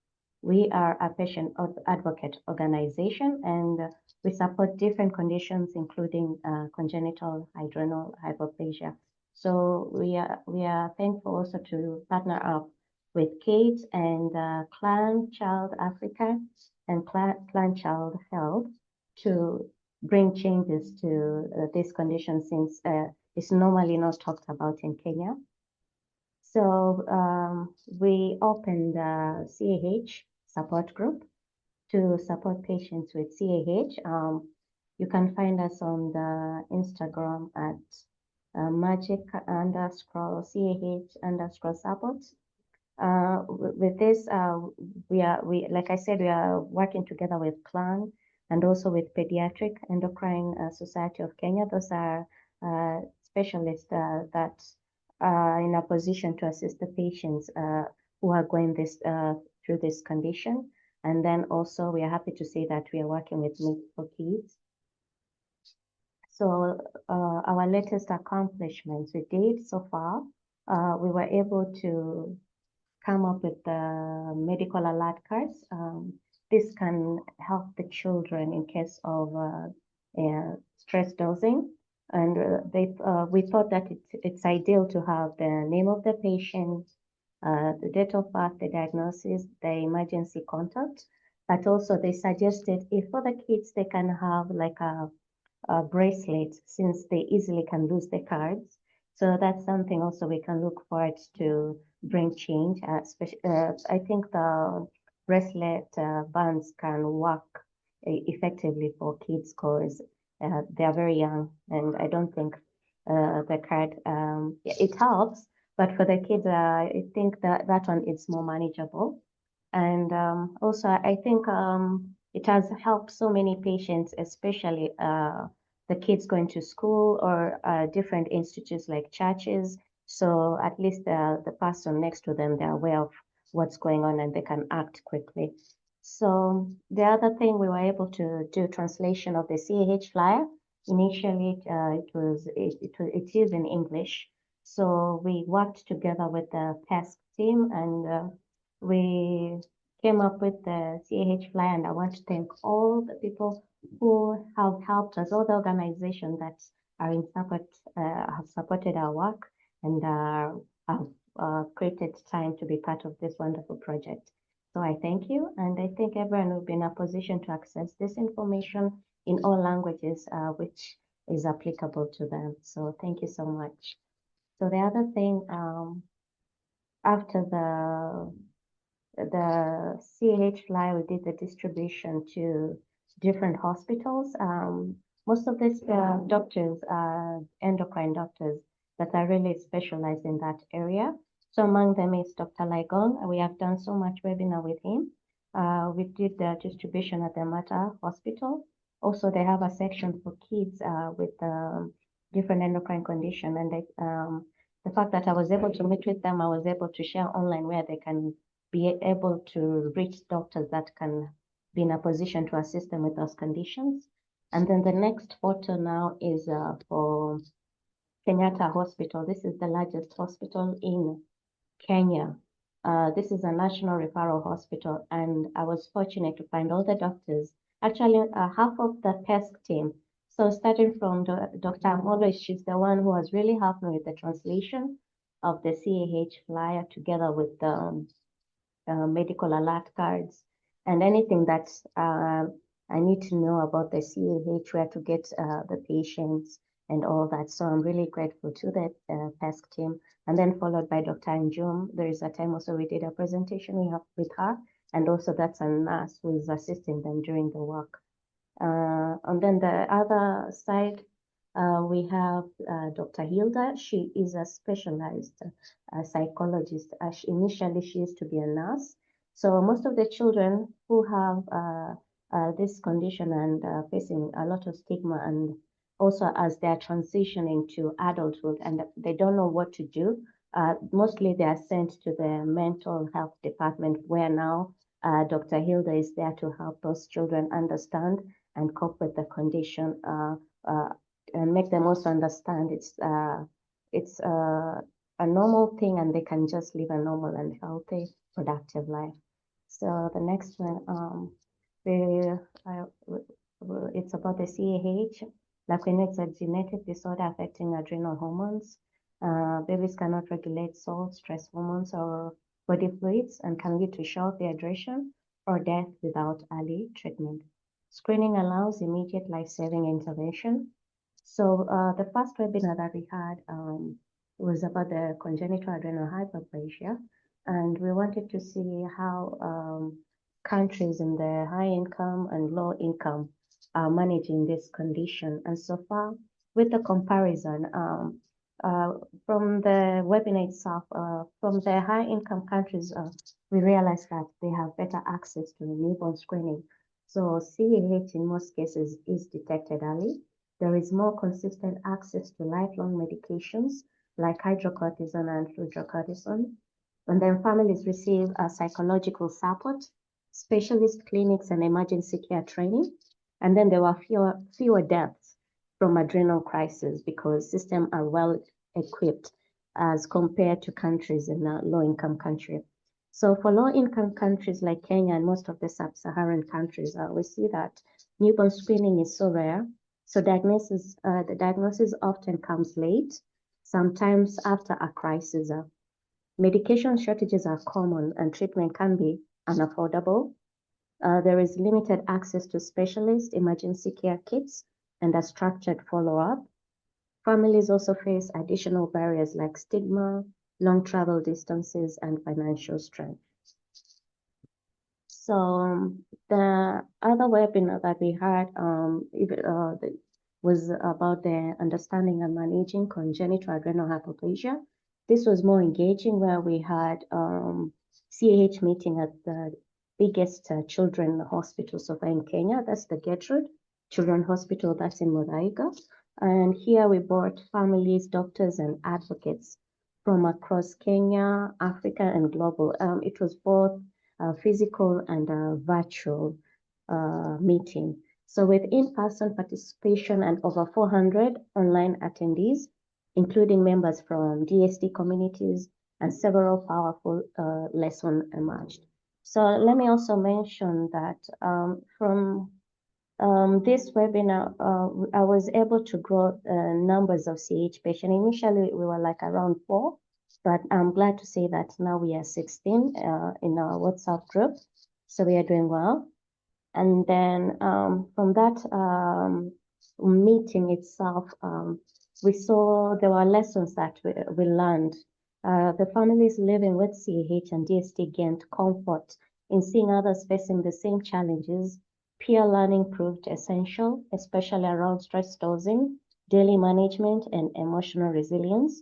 We are a patient advocate organization, and we support different conditions, including congenital adrenal hyperplasia. So we are thankful also to partner up with Kate and Clan Child Africa and Clan Child Health to bring changes to this condition, since it's normally not talked about in Kenya. So we opened a CAH support group to support patients with CAH. You can find us on the Instagram at magic_CAH_support. With this, like I said, we are working together with Clan and also with Pediatric Endocrine Society of Kenya. Those are specialists that are in a position to assist the patients who are going through this condition. And then also we are happy to say that we are working with Meet for Kids. So our latest accomplishments we did so far, we were able to come up with the medical alert cards. This can help the children in case of stress dosing. And we thought that it's ideal to have the name of the patient, the date of birth, the diagnosis, the emergency contact. But also they suggested if for the kids, they can have like a bracelet, since they easily can lose the cards. So that's something also we can look forward to bring change. I think the bracelet bands can work effectively for kids because they are very young, and I don't think the card, it helps, but for the kids, I think that one is more manageable. And also, I think it has helped so many patients, especially the kids going to school or different institutes like churches. So at least the person next to them, they're aware of what's going on and they can act quickly. So the other thing, we were able to do translation of the CAH flyer. Initially, it is in English. So we worked together with the PESC team, and we came up with the CAH flyer, and I want to thank all the people who have helped us, all the organizations that are in support, have supported our work, and have created time to be part of this wonderful project. So I thank you, and I think everyone will be in a position to access this information in all languages, which is applicable to them. So thank you so much. So the other thing, after the CAH flyer, we did the distribution to different hospitals. Most of these doctors are endocrine doctors that are really specialized in that area. So among them is Dr. Laigon. We have done so much webinar with him. We did the distribution at the Mata Hospital. Also, they have a section for kids with different endocrine condition. And the fact that I was able to meet with them, I was able to share online where they can be able to reach doctors that can be in a position to assist them with those conditions. And then the next photo now is for Kenyatta Hospital. This is the largest hospital in Kenya. This is a national referral hospital, and I was fortunate to find all the doctors, actually half of the PESC team. So starting from Dr. Amolo, she's the one who has really helped me with the translation of the CAH flyer together with the medical alert cards and anything that I need to know about the CAH, where to get the patients and all that. So I'm really grateful to the PESC team. And then followed by Dr. Njum. There is a time also we did a presentation we have with her, and also that's a nurse who is assisting them during the work. And then the other side, we have Dr. Hilda. She is a specialized psychologist. Initially, she used to be a nurse. So most of the children who have this condition and facing a lot of stigma, and also as they're transitioning to adulthood and they don't know what to do, mostly they are sent to the mental health department, where now Dr. Hilda is there to help those children understand and cope with the condition, and make them also understand it's a normal thing, and they can just live a normal and healthy, productive life. So the next one, it's about the CAH. Like we know, it's a genetic disorder affecting adrenal hormones. Babies cannot regulate salt, stress hormones, or body fluids, and can lead to short dehydration or death without early treatment. Screening allows immediate life-saving intervention. So the first webinar that we had was about the congenital adrenal hyperplasia, and we wanted to see how countries in the high income and low income are managing this condition. And so far, with the comparison from the webinar itself, from the high income countries, we realized that they have better access to newborn screening. So CAH in most cases is detected early. There is more consistent access to lifelong medications like hydrocortisone and fludrocortisone. And then families receive psychological support, specialist clinics, and emergency care training. And then there were fewer deaths from adrenal crisis because systems are well equipped as compared to countries in a low-income country. So for low-income countries like Kenya and most of the sub-Saharan countries, we see that newborn screening is so rare. So the diagnosis often comes late, sometimes after a crisis. Medication shortages are common, and treatment can be unaffordable. There is limited access to specialist emergency care kits and a structured follow-up. Families also face additional barriers like stigma, long travel distances, and financial strain. So the other webinar that we had was about the understanding and managing congenital adrenal hyperplasia. This was more engaging, where we had CAH meeting at the biggest children's hospital so far in Kenya. That's the Gertrude Children's Hospital, that's in Muthaiga. And here we brought families, doctors, and advocates from across Kenya, Africa, and global. It was both physical and virtual meeting. So with in-person participation and over 400 online attendees, including members from DSD communities, and several powerful lessons emerged. So let me also mention that from this webinar, I was able to grow numbers of CAH patients. Initially, we were like around 4, but I'm glad to say that now we are 16 in our WhatsApp group. So we are doing well. And then from that meeting itself, we saw there were lessons that we learned. The families living with CAH and DSD gained comfort in seeing others facing the same challenges. Peer learning proved essential, especially around stress dosing, daily management, and emotional resilience.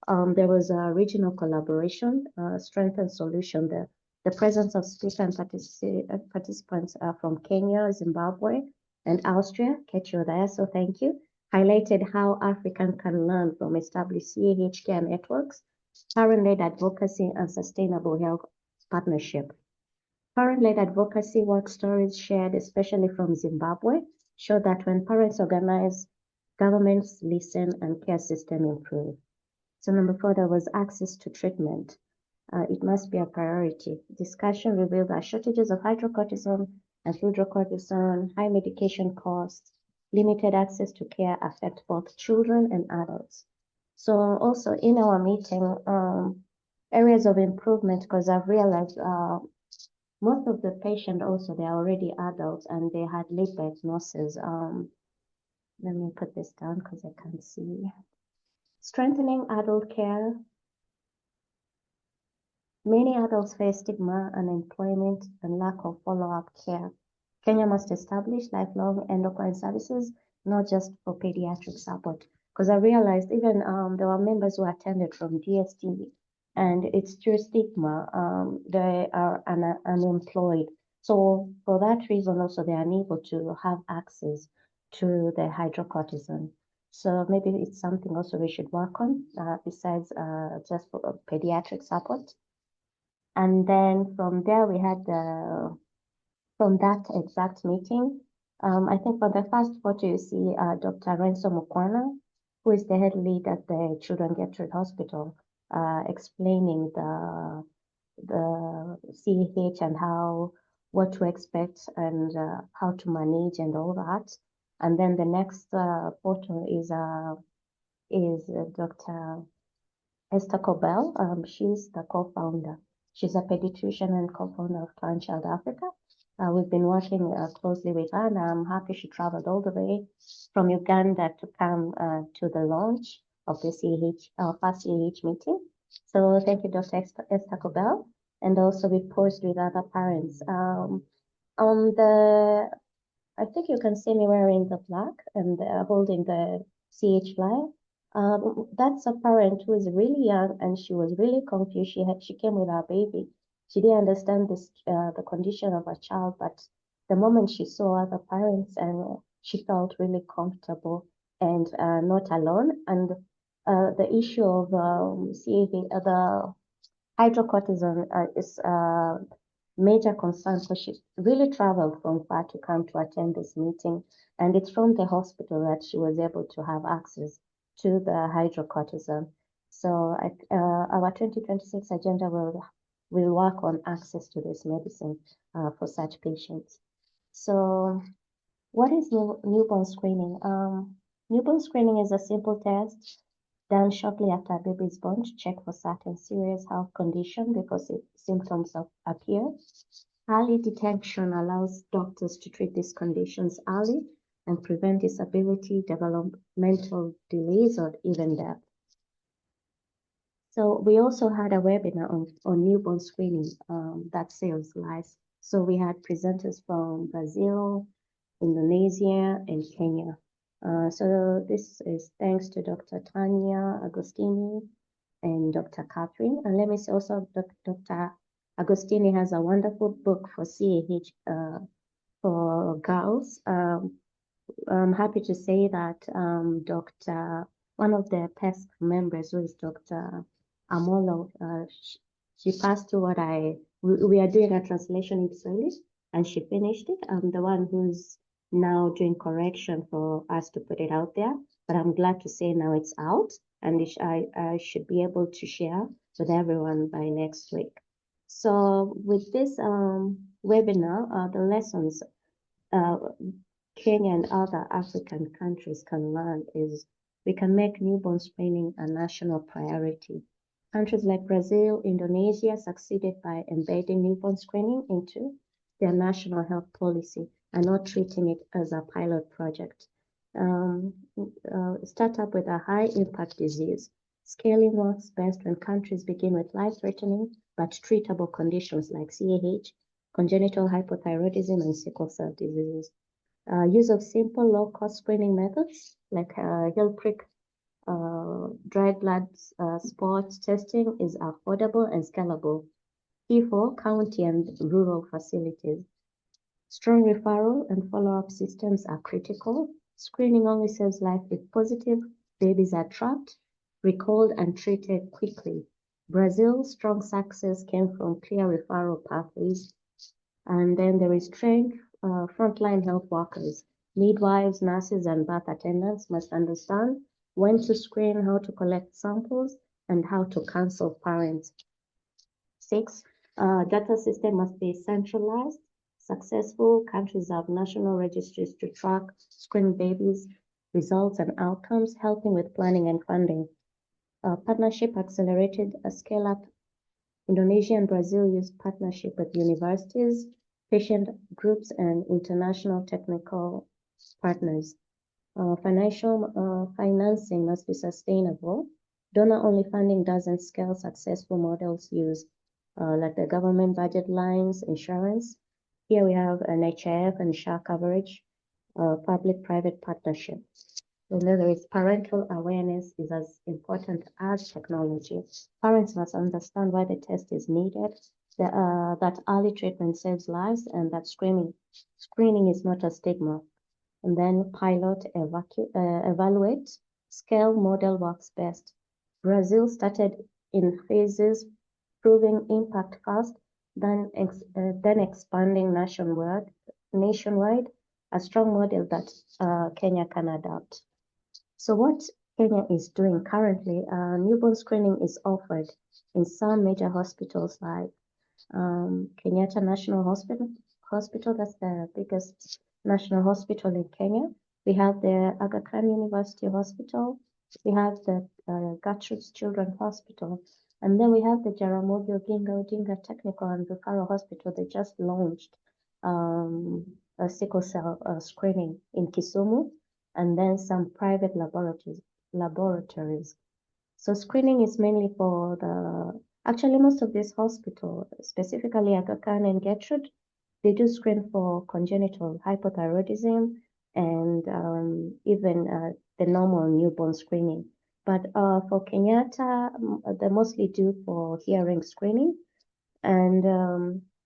There was a regional collaboration, strength and solution there. The presence of speaker and participants from Kenya, Zimbabwe, and Austria, Ketcho there, so thank you, highlighted how African can learn from established CAH care networks, parent-led advocacy, and sustainable health partnership. Parent-led advocacy work stories shared, especially from Zimbabwe, showed that when parents organize, governments listen and care system improve. So number 4, there was access to treatment. It must be a priority. Discussion revealed that shortages of hydrocortisone and fludrocortisone, high medication costs, limited access to care affect both children and adults. So also in our meeting, areas of improvement, because I've realized most of the patients also, they're already adults and they had late diagnosis. Let me put this down because I can't see. Strengthening adult care. Many adults face stigma, unemployment, and lack of follow-up care. Kenya must establish lifelong endocrine services, not just for pediatric support. Because I realized even there were members who attended from DST, and it's through stigma. They are unemployed. So for that reason also, they are unable to have access to the hydrocortisone. So maybe it's something also we should work on besides just for pediatric support. And then from there, we had from that exact meeting, I think for the first photo, you see Dr. Renzo Mukwana, who is the head lead at the Children Gertrude Hospital, explaining the CAH and what to expect and how to manage and all that. And then the next photo is Dr. Esther Cobell. She's the co-founder. She's a pediatrician and co-founder of Plan Child Africa. We've been working closely with her, and I'm happy she traveled all the way from Uganda to come to the launch of the first CAH meeting. So thank you, Dr. Esther Cobell. And also we posed with other parents. I think you can see me wearing the black and holding the CH flag. That's a parent who is really young and she was really confused. She came with her baby. She didn't understand the condition of her child, but the moment she saw other parents, and she felt really comfortable and not alone. And the issue of the hydrocortisone is a major concern, because she really traveled from far to come to attend this meeting. And it's from the hospital that she was able to have access to the hydrocortisone. So our 2026 agenda will work on access to this medicine for such patients. So what is newborn screening? Newborn screening is a simple test done shortly after a baby is born to check for certain serious health condition because symptoms appear. Early detection allows doctors to treat these conditions early and prevent disability, developmental delays, or even death. So we also had a webinar on newborn screening that saves lives. So we had presenters from Brazil, Indonesia, and Kenya. So this is thanks to Dr. Tanya Agostini and Dr. Catherine. And let me say also, Dr. Agostini has a wonderful book for CAH for girls. I'm happy to say that one of the PESC members, who is Dr. Amolo, she passed through we are doing a translation in Swahili, and she finished it. I'm the one who's now doing correction for us to put it out there, but I'm glad to say now it's out, and I should be able to share with everyone by next week. So with this webinar, the lessons Kenya and other African countries can learn is we can make newborn screening a national priority. Countries like Brazil, Indonesia succeeded by embedding newborn screening into their national health policy and not treating it as a pilot project. Start up with a high impact disease. Scaling works best when countries begin with life-threatening but treatable conditions like CAH, congenital hypothyroidism, and sickle cell diseases. Use of simple low-cost screening methods like heel prick, dried blood spots testing is affordable and scalable. Key for county and rural facilities. Strong referral and follow-up systems are critical. Screening only saves life if positive. Babies are tracked, recalled, and treated quickly. Brazil's strong success came from clear referral pathways. And then there is trained frontline health workers. Midwives, nurses, and birth attendants must understand when to screen, how to collect samples, and how to counsel parents. 6, data system must be centralized. Successful countries have national registries to track screen babies, results, and outcomes, helping with planning and funding. Partnership accelerated a scale-up. Indonesia and Brazil use partnership with universities, patient groups, and international technical partners. Financing must be sustainable. Donor-only funding doesn't scale. Successful models use like the government budget lines, insurance. Here we have an HIF and SHA coverage, public-private partnership. And then there is parental awareness is as important as technology. Parents must understand why the test is needed, that early treatment saves lives, and that screening is not a stigma. And then pilot, evaluate, scale model works best. Brazil started in phases, proving impact fast, then expanding nationwide, a strong model that Kenya can adopt. So what Kenya is doing currently, newborn screening is offered in some major hospitals like Kenyatta National Hospital, that's the biggest national hospital in Kenya. We have the Aga Khan University Hospital. We have the Gertrude's Children's Hospital. And then we have the Jaramogi Oginga Odinga Technical and Referral Hospital. They just launched a sickle cell screening in Kisumu, and then some private laboratories. So screening is mainly for actually most of these hospitals, specifically Aga Khan and Gertrude, they do screen for congenital hypothyroidism and even the normal newborn screening. But for Kenyatta, they mostly do for hearing screening. And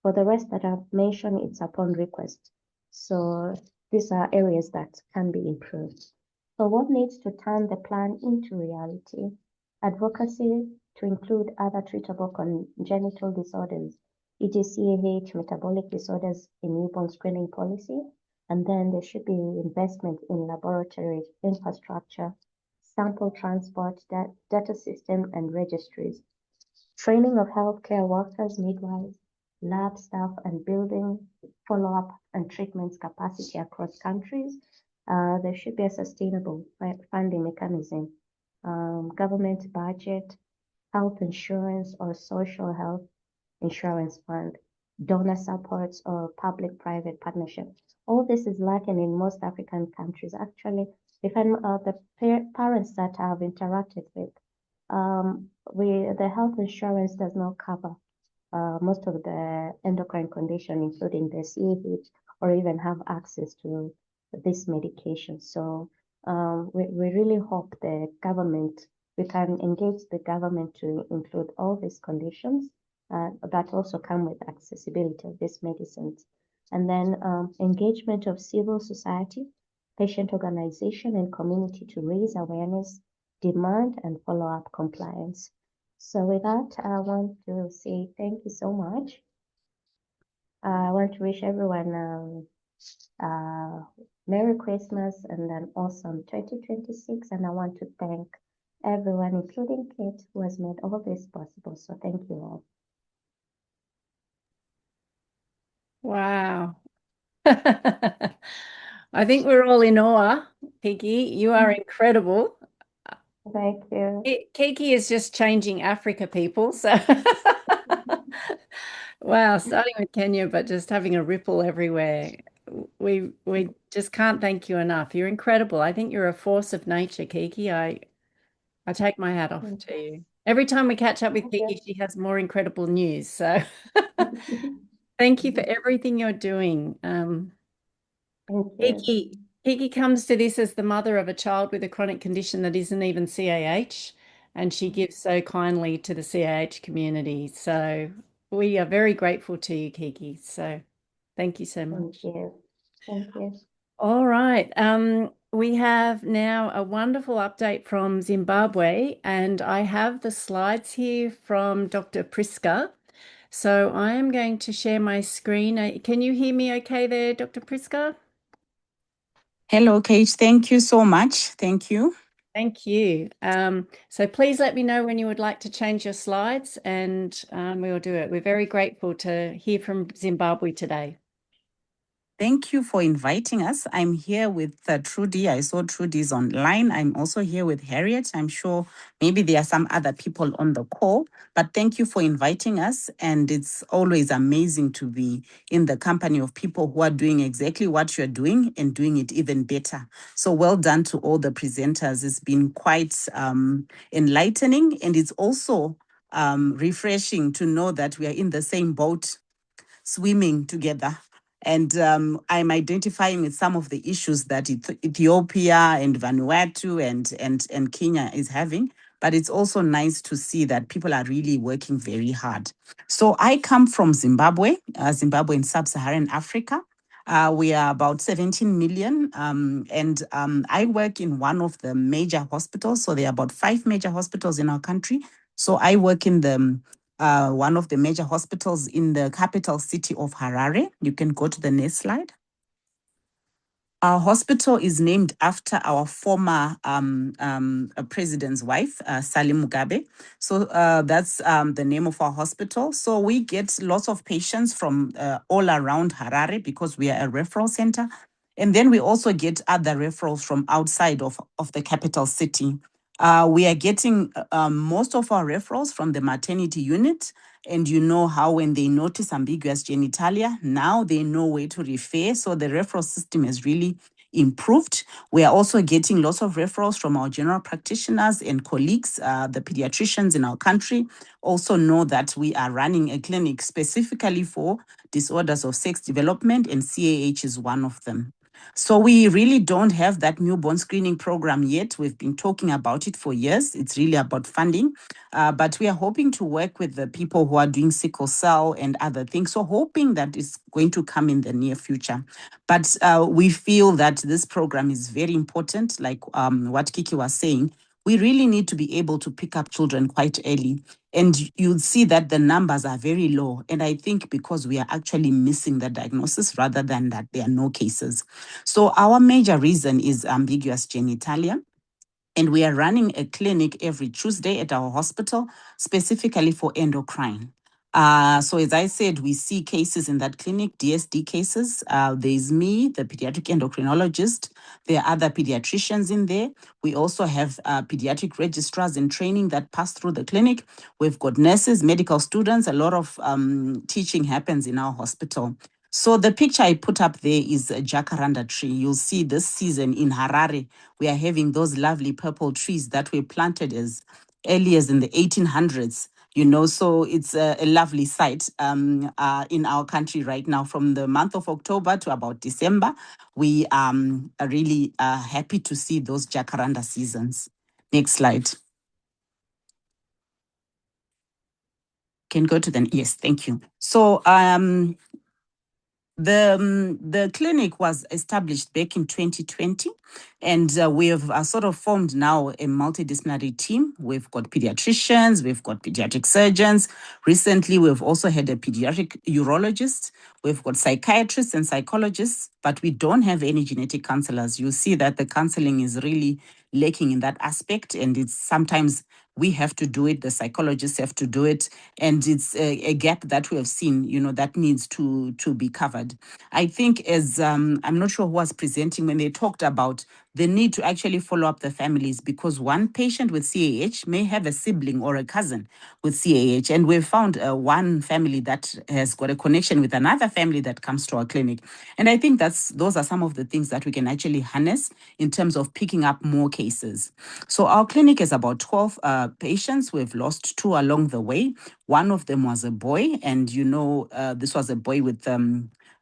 for the rest that I've mentioned, it's upon request. So these are areas that can be improved. So what needs to turn the plan into reality? Advocacy to include other treatable congenital disorders, e.g. CAH, metabolic disorders in newborn screening policy. And then there should be investment in laboratory infrastructure, sample transport, data system, and registries. Training of healthcare workers, midwives, lab staff, and building follow-up and treatments capacity across countries. There should be a sustainable funding mechanism, government budget, health insurance or social health insurance fund, donor supports or public-private partnership. All this is lacking in most African countries. Actually, if the parents that I've interacted with, the health insurance does not cover most of the endocrine condition, including the CAH, or even have access to this medication. So we really hope the government, we can engage the government to include all these conditions that also come with accessibility of these medicines. And then engagement of civil society, patient organization, and community to raise awareness, demand, and follow-up compliance. So with that, I want to say thank you so much. I want to wish everyone Merry Christmas and an awesome 2026. And I want to thank everyone, including Kate, who has made all this possible. So thank you all. Wow. I think we're all in awe, Kiki. You are incredible. Thank you. Kiki is just changing Africa, people. So, wow, starting with Kenya, but just having a ripple everywhere. We just can't thank you enough. You're incredible. I think you're a force of nature, Kiki. I take my hat off to you. Every time we catch up with Kiki, she has more incredible news. So, thank you for everything you're doing. Thank you. Kiki comes to this as the mother of a child with a chronic condition that isn't even CAH, and she gives so kindly to the CAH community. So we are very grateful to you, Kiki. So thank you so much. Thank you. Thank you. All right. We have now a wonderful update from Zimbabwe, and I have the slides here from Dr. Priska. So I am going to share my screen. Can you hear me okay there, Dr. Priska? Hello, Kate. Thank you so much. Thank you. Thank you. So please let me know when you would like to change your slides, and we will do it. We're very grateful to hear from Zimbabwe today. Thank you for inviting us. I'm here with Trudy. I saw Trudy's online. I'm also here with Harriet. I'm sure maybe there are some other people on the call, but thank you for inviting us. And it's always amazing to be in the company of people who are doing exactly what you're doing and doing it even better. So well done to all the presenters. It's been quite enlightening, and it's also refreshing to know that we are in the same boat, swimming together. And I'm identifying with some of the issues that Ethiopia and Vanuatu and Kenya is having. But it's also nice to see that people are really working very hard. So I come from Zimbabwe, Zimbabwe in sub-Saharan Africa. We are about 17 million, and I work in one of the major hospitals. So there are about 5 major hospitals in our country. So I work in the one of the major hospitals in the capital city of Harare. You can go to the next slide. Our hospital is named after our former president's wife, Sally Mugabe. So that's the name of our hospital. So we get lots of patients from all around Harare because we are a referral center. And then we also get other referrals from outside of the capital city. We are getting most of our referrals from the maternity unit. And you know how when they notice ambiguous genitalia, now they know where to refer. So the referral system has really improved. We are also getting lots of referrals from our general practitioners and colleagues. The pediatricians in our country also know that we are running a clinic specifically for disorders of sex development, and CAH is one of them. So we really don't have that newborn screening program yet. We've been talking about it for years. It's really about funding, but we are hoping to work with the people who are doing sickle cell and other things. So hoping that it's going to come in the near future. But we feel that this program is very important, like what Kiki was saying. We really need to be able to pick up children quite early. And you'll see that the numbers are very low. And I think because we are actually missing the diagnosis rather than that there are no cases. So our major reason is ambiguous genitalia. And we are running a clinic every Tuesday at our hospital, specifically for endocrine. So as I said, we see cases in that clinic, DSD cases. There's me, the pediatric endocrinologist. There are other pediatricians in there. We also have pediatric registrars in training that pass through the clinic. We've got nurses, medical students. A lot of teaching happens in our hospital. So the picture I put up there is a jacaranda tree. You'll see this season in Harare, we are having those lovely purple trees that were planted as early as in the 1800s. You know, so it's a lovely sight in our country right now. From the month of October to about December, we are really happy to see those jacaranda seasons. Next slide. Can go to the, yes, thank you. So the clinic was established back in 2020, and we have sort of formed now a multidisciplinary team. We've got pediatricians, we've got pediatric surgeons. Recently, we've also had a pediatric urologist. We've got psychiatrists and psychologists, but we don't have any genetic counselors. You see that the counseling is really lacking in that aspect, and it's sometimes we have to do it, the psychologists have to do it, and it's a gap that we have seen, you know, that needs to be covered. I think as, I'm not sure who was presenting when they talked about the need to actually follow up the families, because one patient with CAH may have a sibling or a cousin with CAH, and we've found one family that has got a connection with another family that comes to our clinic. And I think those are some of the things that we can actually harness in terms of picking up more cases. So our clinic is about 12 patients. We've lost 2 along the way. One of them was a boy, and you know, this was a boy with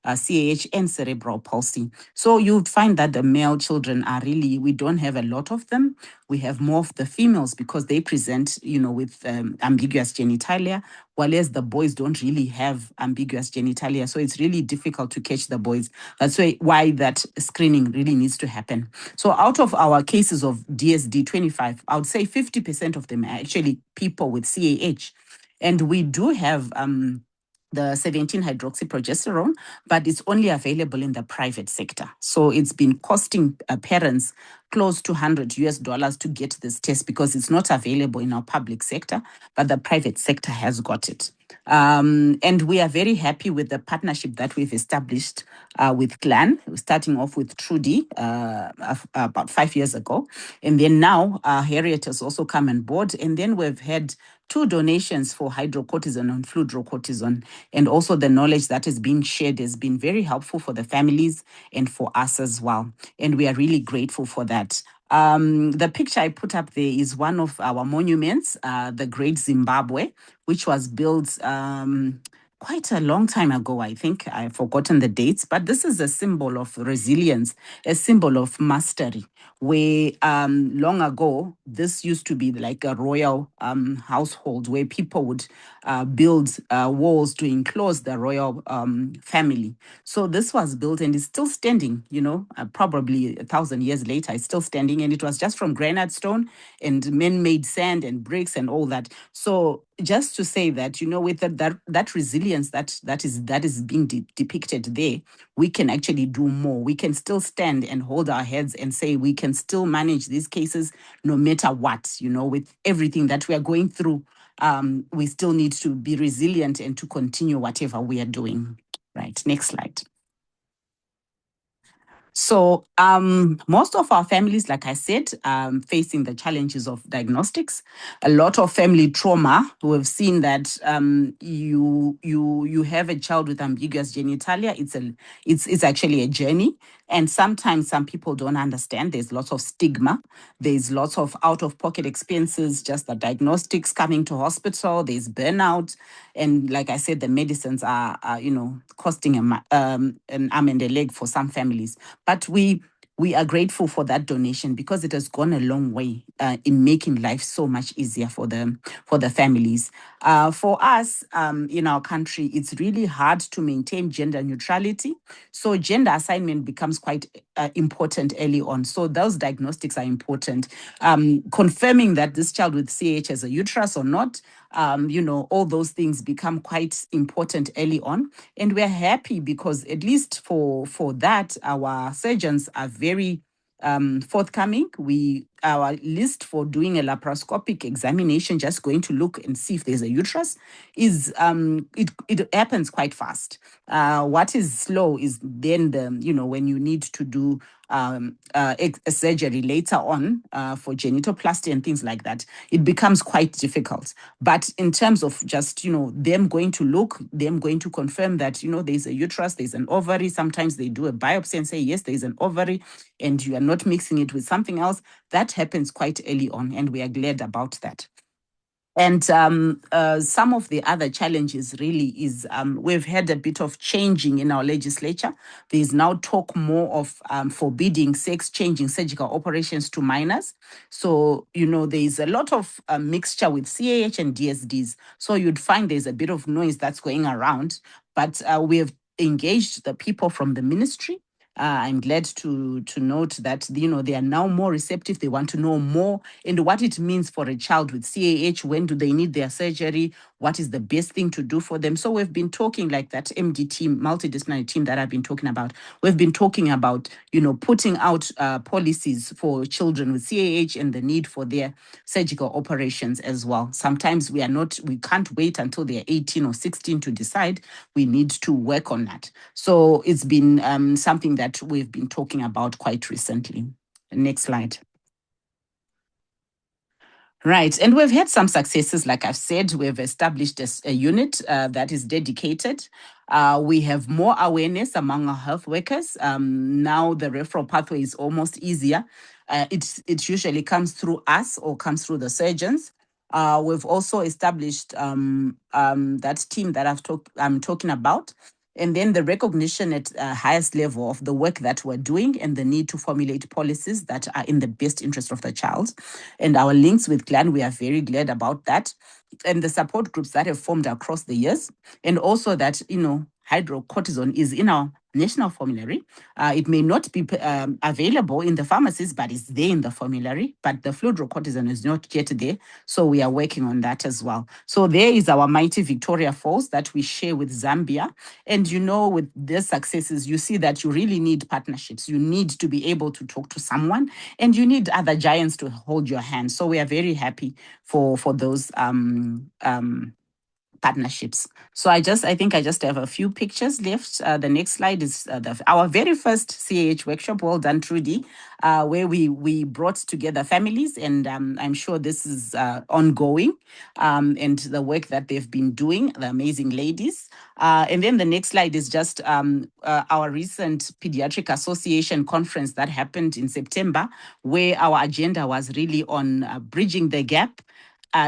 CAH and cerebral palsy. So you'd find that the male children are really, we don't have a lot of them. We have more of the females because they present, you know, with ambiguous genitalia, whereas the boys don't really have ambiguous genitalia. So it's really difficult to catch the boys. That's why that screening really needs to happen. So out of our cases of DSD 25, I would say 50% of them are actually people with CAH. And we do have the 17-hydroxyprogesterone, but it's only available in the private sector. So it's been costing parents close to $100 to get this test because it's not available in our public sector, but the private sector has got it. And we are very happy with the partnership that we've established with Clan, starting off with Trudy about 5 years ago. And then now Harriet has also come on board. And then we've had 2 donations for hydrocortisone and fludrocortisone. And also the knowledge that is being shared has been very helpful for the families and for us as well. And we are really grateful for that. The picture I put up there is one of our monuments, the Great Zimbabwe, which was built quite a long time ago. I think I've forgotten the dates, but this is a symbol of resilience, a symbol of mastery, where long ago, this used to be like a royal household where people would build walls to enclose the royal family. So this was built and is still standing, probably 1,000 years later, it's still standing. And it was just from granite stone and man-made sand and bricks and all that. So just to say that, with that resilience that is being depicted there, we can actually do more. We can still stand and hold our heads and say we can still manage these cases no matter what, with everything that we are going through. We still need to be resilient and to continue whatever we are doing. Right, next slide. So most of our families, like I said, facing the challenges of diagnostics, a lot of family trauma. We've seen that you have a child with ambiguous genitalia. It's actually a journey. And sometimes some people don't understand. There's lots of stigma. There's lots of out-of-pocket expenses, just the diagnostics coming to hospital. There's burnout. And like I said, the medicines are costing an arm and a leg for some families. But we are grateful for that donation because it has gone a long way in making life so much easier for the families. For us in our country, it's really hard to maintain gender neutrality. So gender assignment becomes quite important early on. So those diagnostics are important. Confirming that this child with CAH has a uterus or not, all those things become quite important early on. And we're happy because at least for that, our surgeons are very forthcoming. Our list for doing a laparoscopic examination, just going to look and see if there's a uterus, is it happens quite fast. What is slow is then when you need to do a surgery later on for genitoplasty and things like that, it becomes quite difficult. But in terms of just them going to look, them going to confirm that there's a uterus, there's an ovary. Sometimes they do a biopsy and say yes, there's an ovary, and you are not mixing it with something else. That happens quite early on, and we are glad about that. And some of the other challenges really is we've had a bit of changing in our legislature. There's now talk more of forbidding sex-changing surgical operations to minors. So, there's a lot of mixture with CAH and DSDs. So you'd find there's a bit of noise that's going around, but we have engaged the people from the ministry. I'm glad to note that they are now more receptive. They want to know more and what it means for a child with CAH. When do they need their surgery? What is the best thing to do for them? So we've been talking like that MD team, multidisciplinary team that I've been talking about. We've been talking about putting out policies for children with CAH and the need for their surgical operations as well. Sometimes we can't wait until they're 18 or 16 to decide. We need to work on that. So it's been something that we've been talking about quite recently. Next slide. Right, and we've had some successes. Like I've said, we've established a unit that is dedicated. We have more awareness among our health workers. Now the referral pathway is almost easier. It usually comes through us or comes through the surgeons. We've also established that team that I'm talking about. And then the recognition at highest level of the work that we're doing and the need to formulate policies that are in the best interest of the child. And our links with Clan, we are very glad about that. And the support groups that have formed across the years. And also that, hydrocortisone is in our national formulary. It may not be available in the pharmacies, but it's there in the formulary. But the fludrocortisone is not yet there, so we are working on that as well. So there is our mighty Victoria Falls that we share with Zambia. And with their successes, you see that you really need partnerships. You need to be able to talk to someone, and you need other giants to hold your hand. So we are very happy for those partnerships. So I think I just have a few pictures left. The next slide is our very first CAH workshop. Well done, Trudy, where we brought together families, and I'm sure this is ongoing, and the work that they've been doing, the amazing ladies. And then the next slide is just our recent Pediatric Association conference that happened in September, where our agenda was really on bridging the gap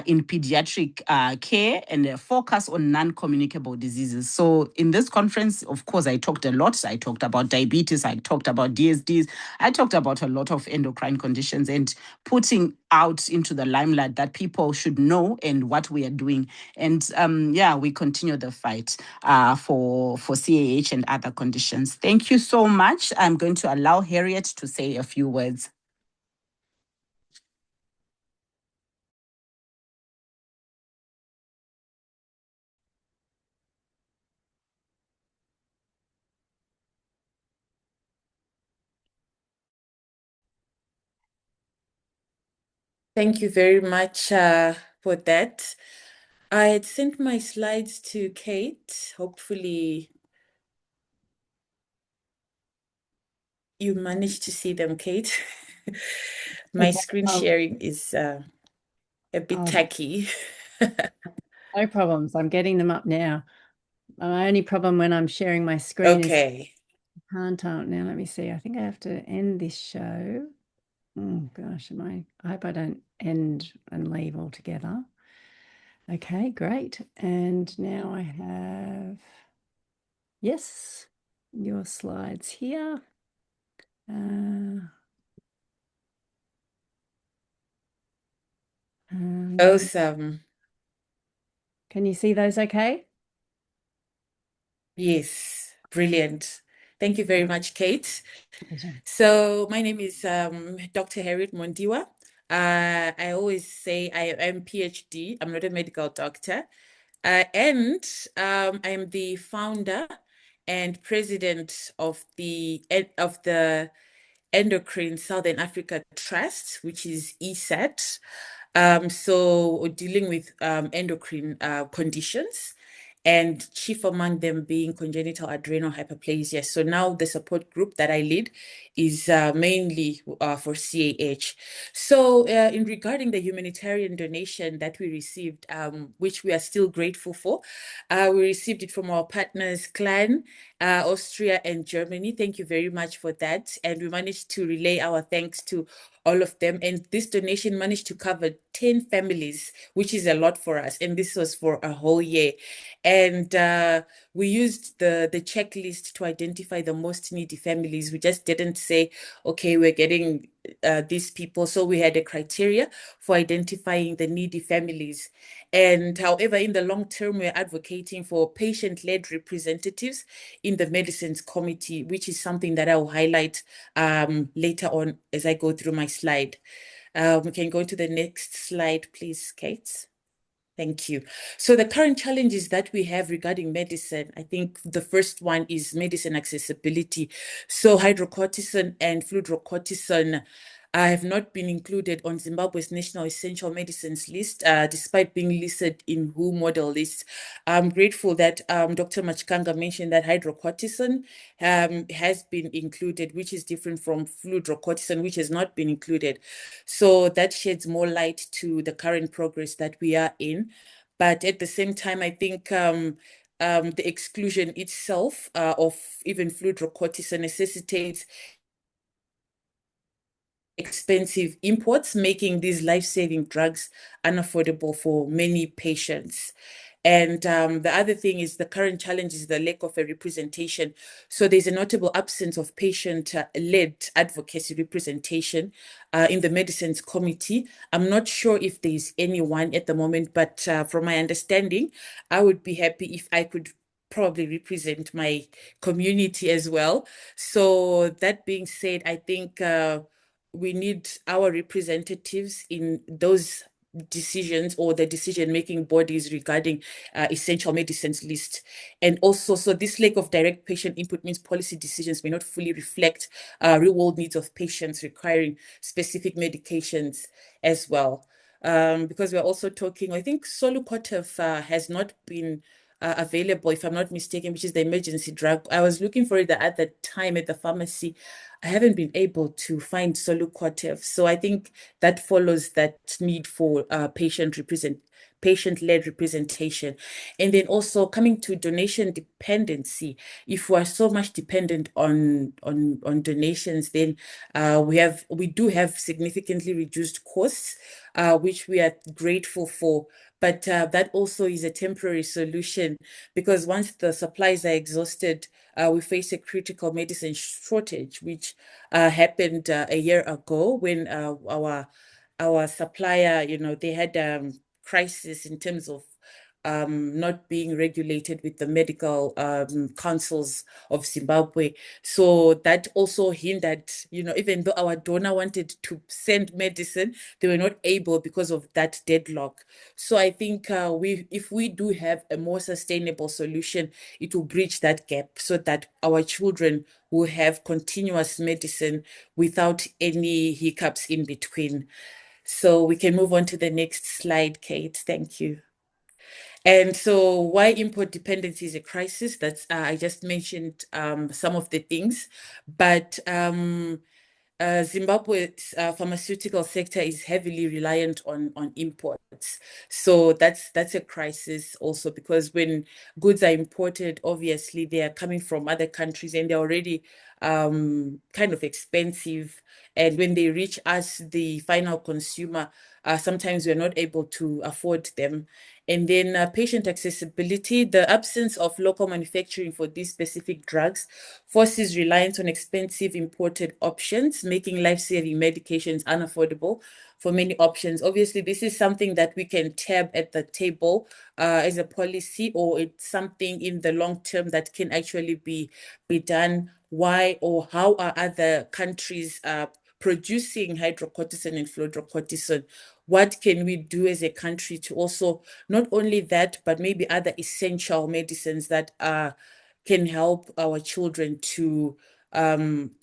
in pediatric care and a focus on non-communicable diseases. So in this conference, of course, I talked a lot. I talked about diabetes, I talked about DSDs, I talked about a lot of endocrine conditions, and putting out into the limelight that people should know and what we are doing. And we continue the fight for CAH and other conditions. Thank you so much. I'm going to allow Harriet to say a few words. Thank you very much for that. I had sent my slides to Kate. Hopefully you managed to see them, Kate. My screen sharing is a bit tacky. No problems. I'm getting them up now. My only problem when I'm sharing my screen is I can't. Now let me see. I think I have to end this show. Oh gosh, I hope I don't end and leave altogether. Okay, great. And now I have, yes, your slides here. Awesome. Can you see those okay? Yes, brilliant. Thank you very much, Kate. So my name is Dr. Harriet Mondiwa. I always say I am PhD. I'm not a medical doctor. And I'm the founder and president of the Endocrine Southern Africa Trust, which is ESAT. So dealing with endocrine conditions, and chief among them being congenital adrenal hyperplasia. So now the support group that I lead is mainly for CAH. So in regarding the humanitarian donation that we received, which we are still grateful for, we received it from our partners, Clan, Austria and Germany. Thank you very much for that. And we managed to relay our thanks to all of them. And this donation managed to cover 10 families, which is a lot for us. And this was for a whole year. And we used the checklist to identify the most needy families. We just didn't say, okay, we're getting these people. So we had a criteria for identifying the needy families. And however, in the long term, we're advocating for patient-led representatives in the medicines committee, which is something that I will highlight later on as I go through my slide. We can go to the next slide, please, Kate. Thank you. So the current challenges that we have regarding medicine, I think the first one is medicine accessibility. So hydrocortisone and fludrocortisone have not been included on Zimbabwe's National Essential Medicines list, despite being listed in WHO model list. I'm grateful that Dr. Machikanga mentioned that hydrocortisone has been included, which is different from fludrocortisone, which has not been included. So that sheds more light to the current progress that we are in. But at the same time, I think the exclusion itself of even fludrocortisone necessitates expensive imports, making these life-saving drugs unaffordable for many patients. And the other thing is the current challenge is the lack of a representation. So there's a notable absence of patient-led advocacy representation in the medicines committee. I'm not sure if there's anyone at the moment, but from my understanding, I would be happy if I could probably represent my community as well. So that being said, I think we need our representatives in those decisions or the decision-making bodies regarding essential medicines list. And also, so this lack of direct patient input means policy decisions may not fully reflect real-world needs of patients requiring specific medications as well. Because we're also talking, I think Solucotev has not been available, if I'm not mistaken, which is the emergency drug. I was looking for it at the time at the pharmacy. I haven't been able to find Solucotev. So I think that follows that need for patient-led representation. And then also coming to donation dependency, if we are so much dependent on donations, then we do have significantly reduced costs, which we are grateful for. But that also is a temporary solution, because once the supplies are exhausted, we face a critical medicine shortage, which happened a year ago when our supplier, they had crisis in terms of not being regulated with the medical councils of Zimbabwe. So that also hindered, even though our donor wanted to send medicine, they were not able because of that deadlock. So I think if we do have a more sustainable solution, it will bridge that gap so that our children will have continuous medicine without any hiccups in between. So we can move on to the next slide, Kate. Thank you. And so why import dependency is a crisis, that's I just mentioned some of the things, but Zimbabwe's pharmaceutical sector is heavily reliant on imports. So that's a crisis also, because when goods are imported, obviously they are coming from other countries and they're already kind of expensive. And when they reach us, the final consumer, sometimes we're not able to afford them. And then patient accessibility, the absence of local manufacturing for these specific drugs forces reliance on expensive imported options, making life-saving medications unaffordable for many options. Obviously, this is something that we can tab at the table as a policy, or it's something in the long term that can actually be done. Why or how are other countries producing hydrocortisone and fludrocortisone? What can we do as a country to also, not only that, but maybe other essential medicines that can help our children to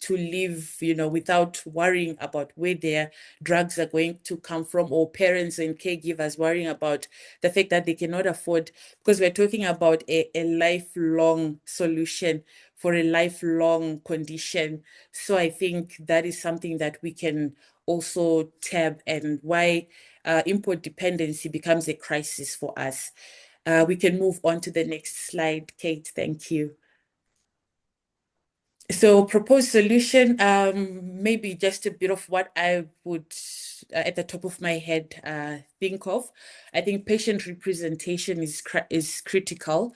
live, without worrying about where their drugs are going to come from, or parents and caregivers worrying about the fact that they cannot afford, because we're talking about a lifelong solution for a lifelong condition. So I think that is something that we can also tab, and why import dependency becomes a crisis for us. We can move on to the next slide, Kate. Thank you. So proposed solution, maybe just a bit of what I would, at the top of my head, think of. I think patient representation is critical.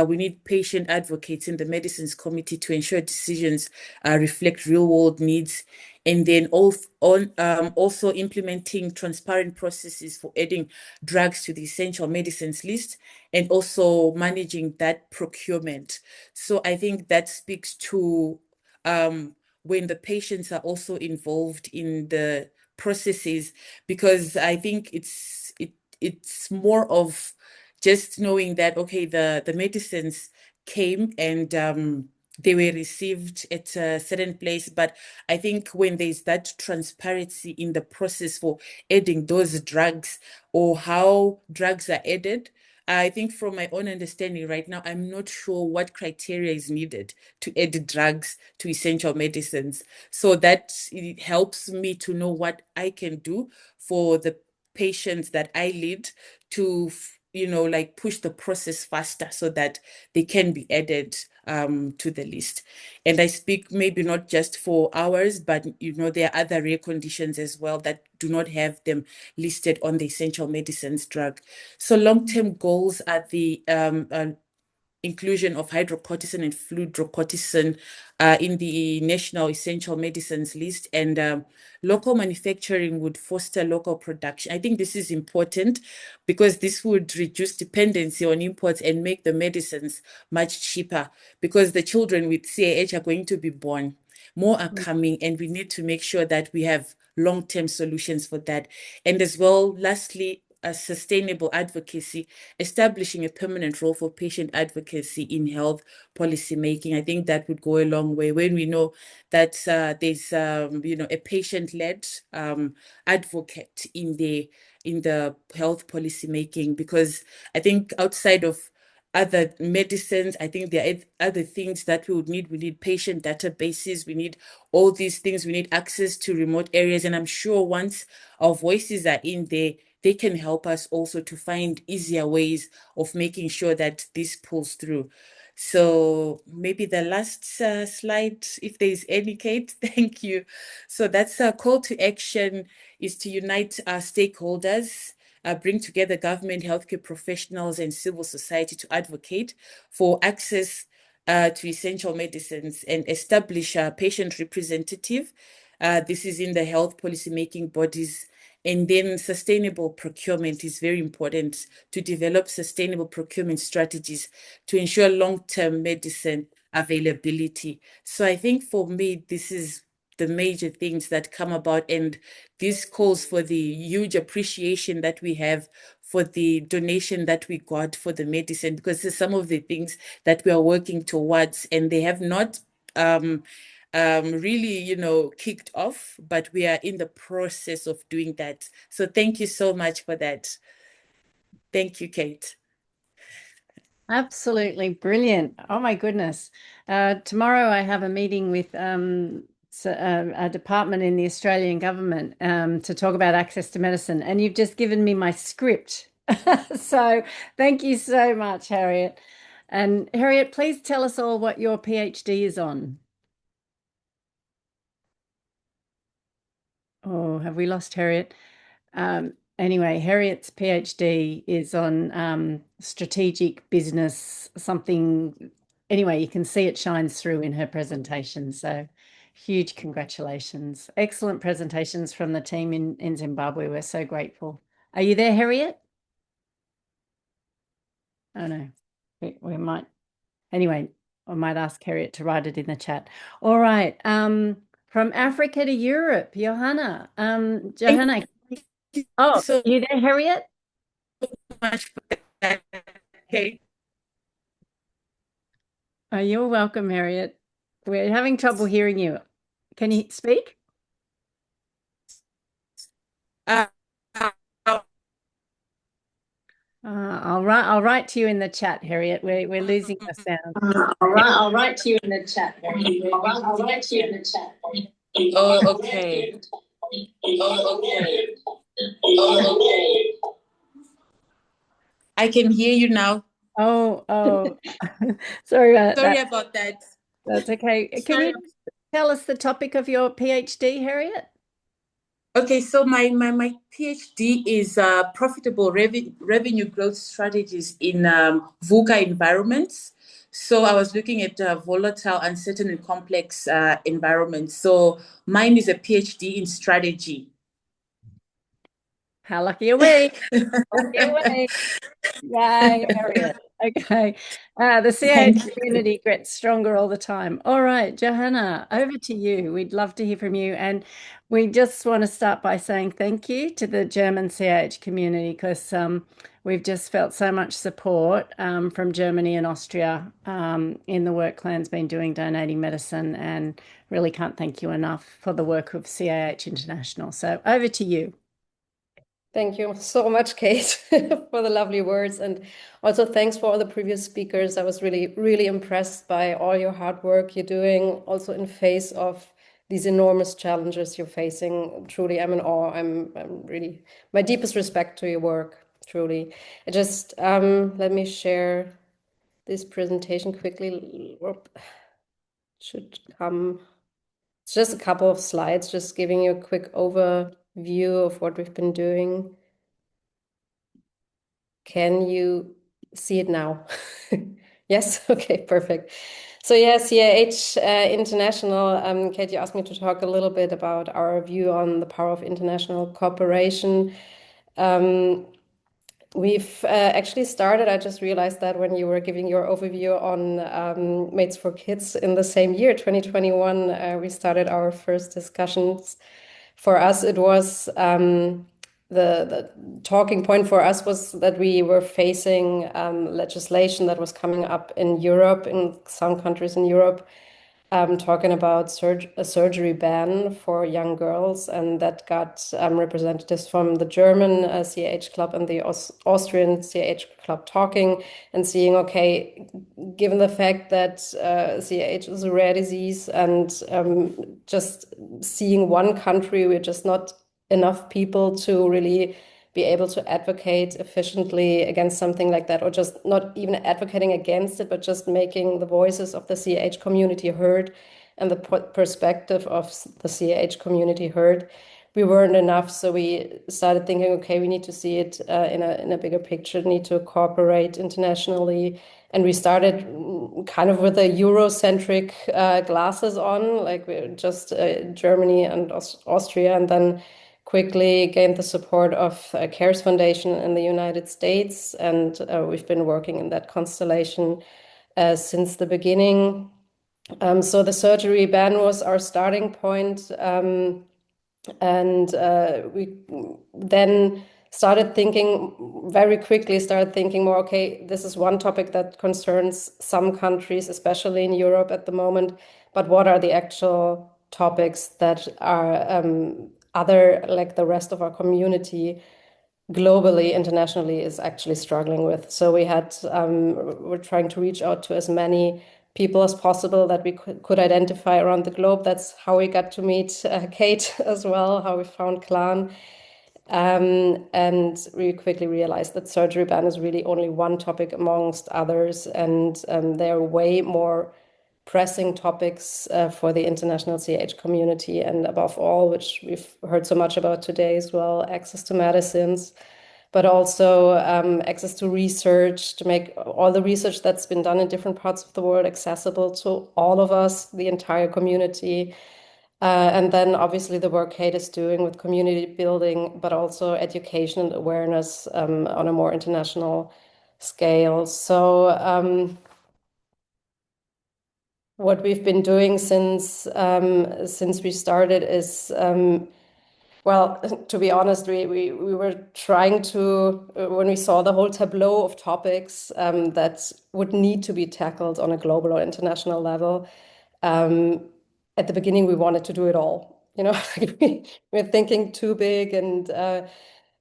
We need patient advocates in the medicines committee to ensure decisions reflect real world needs. And then also implementing transparent processes for adding drugs to the essential medicines list, and also managing that procurement. So I think that speaks to when the patients are also involved in the processes, because I think it's more of just knowing that, okay, the medicines came and they were received at a certain place. But I think when there's that transparency in the process for adding those drugs, or how drugs are added, I think from my own understanding right now, I'm not sure what criteria is needed to add drugs to essential medicines. So that it helps me to know what I can do for the patients that I lead to, like push the process faster so that they can be added to the list. And I speak maybe not just for ours, but there are other rare conditions as well that do not have them listed on the essential medicines drug. So long-term goals are the inclusion of hydrocortisone and fludrocortisone in the National Essential Medicines list, and local manufacturing would foster local production. I think this is important because this would reduce dependency on imports and make the medicines much cheaper, because the children with CAH are going to be born. More are coming, and we need to make sure that we have long-term solutions for that. And as well, lastly, a sustainable advocacy, establishing a permanent role for patient advocacy in health policy making. I think that would go a long way when we know that there's a patient-led advocate in the health policy making, because I think outside of other medicines, I think there are other things that we would need. We need patient databases. We need all these things. We need access to remote areas. And I'm sure once our voices are in there, they can help us also to find easier ways of making sure that this pulls through. So maybe the last slide, if there is any, Kate, thank you. So that's a call to action, is to unite our stakeholders, bring together government, healthcare professionals, and civil society to advocate for access to essential medicines and establish a patient representative. This is in the health policy making bodies. And then sustainable procurement is very important, to develop sustainable procurement strategies to ensure long-term medicine availability. So I think for me, this is the major things that come about, and this calls for the huge appreciation that we have for the donation that we got for the medicine, because there's some of the things that we are working towards, and they have not really, kicked off, but we are in the process of doing that. So thank you so much for that. Thank you, Kate. Absolutely brilliant. Oh my goodness. Tomorrow I have a meeting with a department in the Australian government to talk about access to medicine, and you've just given me my script. So thank you so much, Harriet. And Harriet, please tell us all what your PhD is on. Oh, have we lost Harriet? Anyway, Harriet's PhD is on strategic business, something. Anyway, you can see it shines through in her presentation. So huge congratulations. Excellent presentations from the team in Zimbabwe. We're so grateful. Are you there, Harriet? Oh, no. We might. Anyway, I might ask Harriet to write it in the chat. All right. From Africa to Europe, Johanna. Johanna. Oh, so you there, Harriet? much for that. Okay. Oh, you're welcome, Harriet. We're having trouble hearing you. Can you speak? I'll write to you in the chat, Harriet. We're losing the sound. I'll write to you in the chat, Harriet. I'll write to you in the chat. Oh, okay. I can hear you now. Oh. Sorry about that. That's okay. Can you tell us the topic of your PhD, Harriet? Okay, so my PhD is profitable revenue growth strategies in VUCA environments. So I was looking at volatile, uncertain, and complex environments. So mine is a PhD in strategy. How lucky are we? Lucky are we? Yay, Harriet. Okay. The CAH community gets stronger all the time. All right, Johanna, over to you. We'd love to hear from you. And we just want to start by saying thank you to the German CAH community, because we've just felt so much support from Germany and Austria in the work Clan's been doing donating medicine, and really can't thank you enough for the work of CAH International. So over to you. Thank you so much, Kate, for the lovely words. And also thanks for all the previous speakers. I was really, really impressed by all your hard work you're doing, also in face of these enormous challenges you're facing. Truly, I'm in awe. I'm really, my deepest respect to your work, truly. I just, let me share this presentation quickly. Should come. It's just a couple of slides, just giving you a quick overview of what we've been doing. Can you see it now? Yes, okay, perfect. So yeah, CIH International, Kate, you asked me to talk a little bit about our view on the power of international cooperation. We've actually started, I just realized that when you were giving your overview on Mates for Kids in the same year, 2021, we started our first discussions. For us, it was the talking point for us was that we were facing legislation that was coming up in Europe, in some countries in Europe, talking about a surgery ban for young girls, and that got representatives from the German CAH club and the Austrian CAH club talking and seeing, okay, given the fact that CAH is a rare disease and just seeing one country, we're just not enough people to really be able to advocate efficiently against something like that, or just not even advocating against it, but just making the voices of the CAH community heard and the perspective of the CAH community heard. We weren't enough, so we started thinking, okay, we need to see it in a bigger picture, need to cooperate internationally. And we started kind of with the Eurocentric glasses on, like we're just Germany and Austria, and then quickly gained the support of CARES Foundation in the United States, and we've been working in that constellation since the beginning. So the surgery ban was our starting point, and we then started thinking more, okay, this is one topic that concerns some countries, especially in Europe at the moment, but what are the actual topics that are other, like the rest of our community globally, internationally, is actually struggling with. So we're trying to reach out to as many people as possible that we could identify around the globe. That's how we got to meet Kate as well, how we found Clan. And we quickly realized that surgery ban is really only one topic amongst others, and there are way more pressing topics for the international CAH community, and above all, which we've heard so much about today as well, access to medicines, but also access to research, to make all the research that's been done in different parts of the world accessible to all of us, the entire community. And then obviously the work Kate is doing with community building, but also education and awareness on a more international scale. So what we've been doing since we started is, well, to be honest, we were trying to, when we saw the whole tableau of topics that would need to be tackled on a global or international level, at the beginning we wanted to do it all. You know, we're thinking too big, and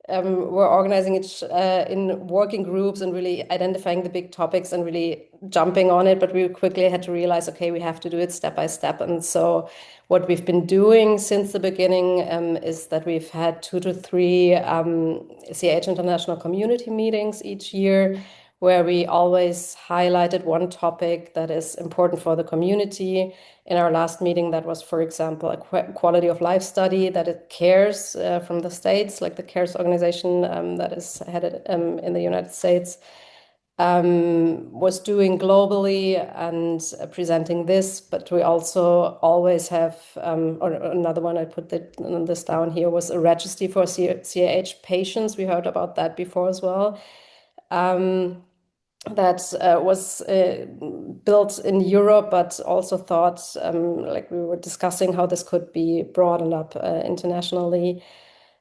we're organizing it in working groups and really identifying the big topics and really jumping on it. But we quickly had to realize, okay, we have to do it step by step. And so what we've been doing since the beginning is that we've had 2 to 3 CAH International community meetings each year, where we always highlighted one topic that is important for the community. In our last meeting, that was, for example, a quality of life study that it CARES from the States, like the CARES organization that is headed in the United States, was doing globally and presenting this. But we also always have, or another one, I put this down here, was a registry for CAH patients. We heard about that before as well. That was built in Europe, but also thought, like we were discussing, how this could be broadened up internationally.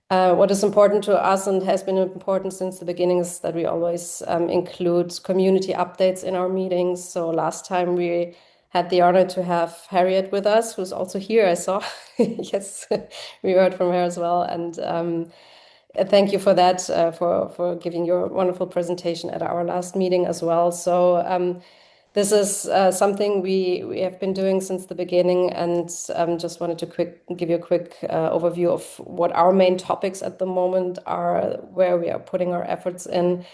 What is important to us and has been important since the beginning is that we always include community updates in our meetings. So last time we had the honor to have Harriet with us, who's also here, I saw. Yes, we heard from her as well. And thank you for that, for giving your wonderful presentation at our last meeting as well. So this is something we have been doing since the beginning, and just wanted to give you a quick overview of what our main topics at the moment are, where we are putting our efforts in.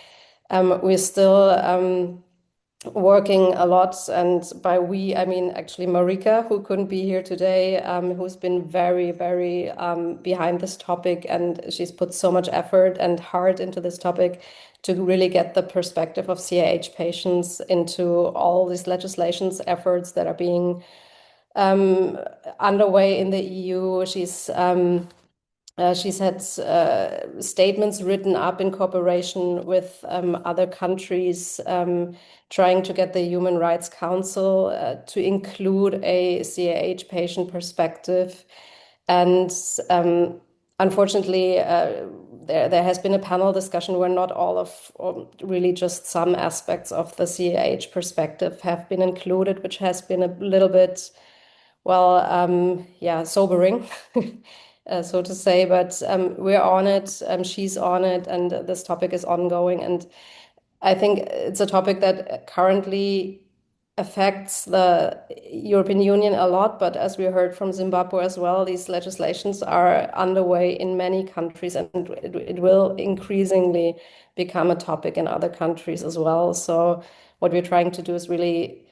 We're still working a lot, and by we, I mean actually Marika, who couldn't be here today, who's been very, very behind this topic, and she's put so much effort and heart into this topic to really get the perspective of CAH patients into all these legislations efforts that are being underway in the EU. She's had statements written up in cooperation with other countries, trying to get the Human Rights Council to include a CAH patient perspective. And unfortunately, there has been a panel discussion where not all of, or really just some aspects of the CAH perspective have been included, which has been a little bit, well, yeah, sobering. So to say, but we're on it, she's on it, and this topic is ongoing. And I think it's a topic that currently affects the European Union a lot, but as we heard from Zimbabwe as well, these legislations are underway in many countries, and it will increasingly become a topic in other countries as well. So what we're trying to do is really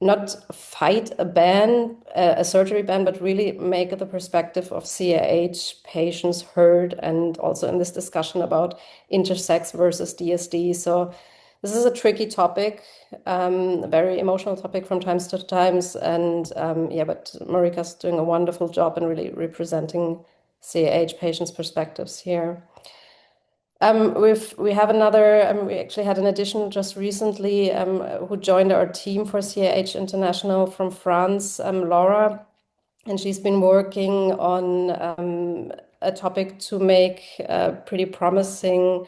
not fight a ban, a surgery ban, but really make the perspective of CAH patients heard, and also in this discussion about intersex versus DSD. So this is a tricky topic, a very emotional topic from times to times, and yeah, but Marika's doing a wonderful job in really representing CAH patients' perspectives here. We have another, we actually had an addition just recently who joined our team for CAH International from France, Laura, and she's been working on a topic to make pretty promising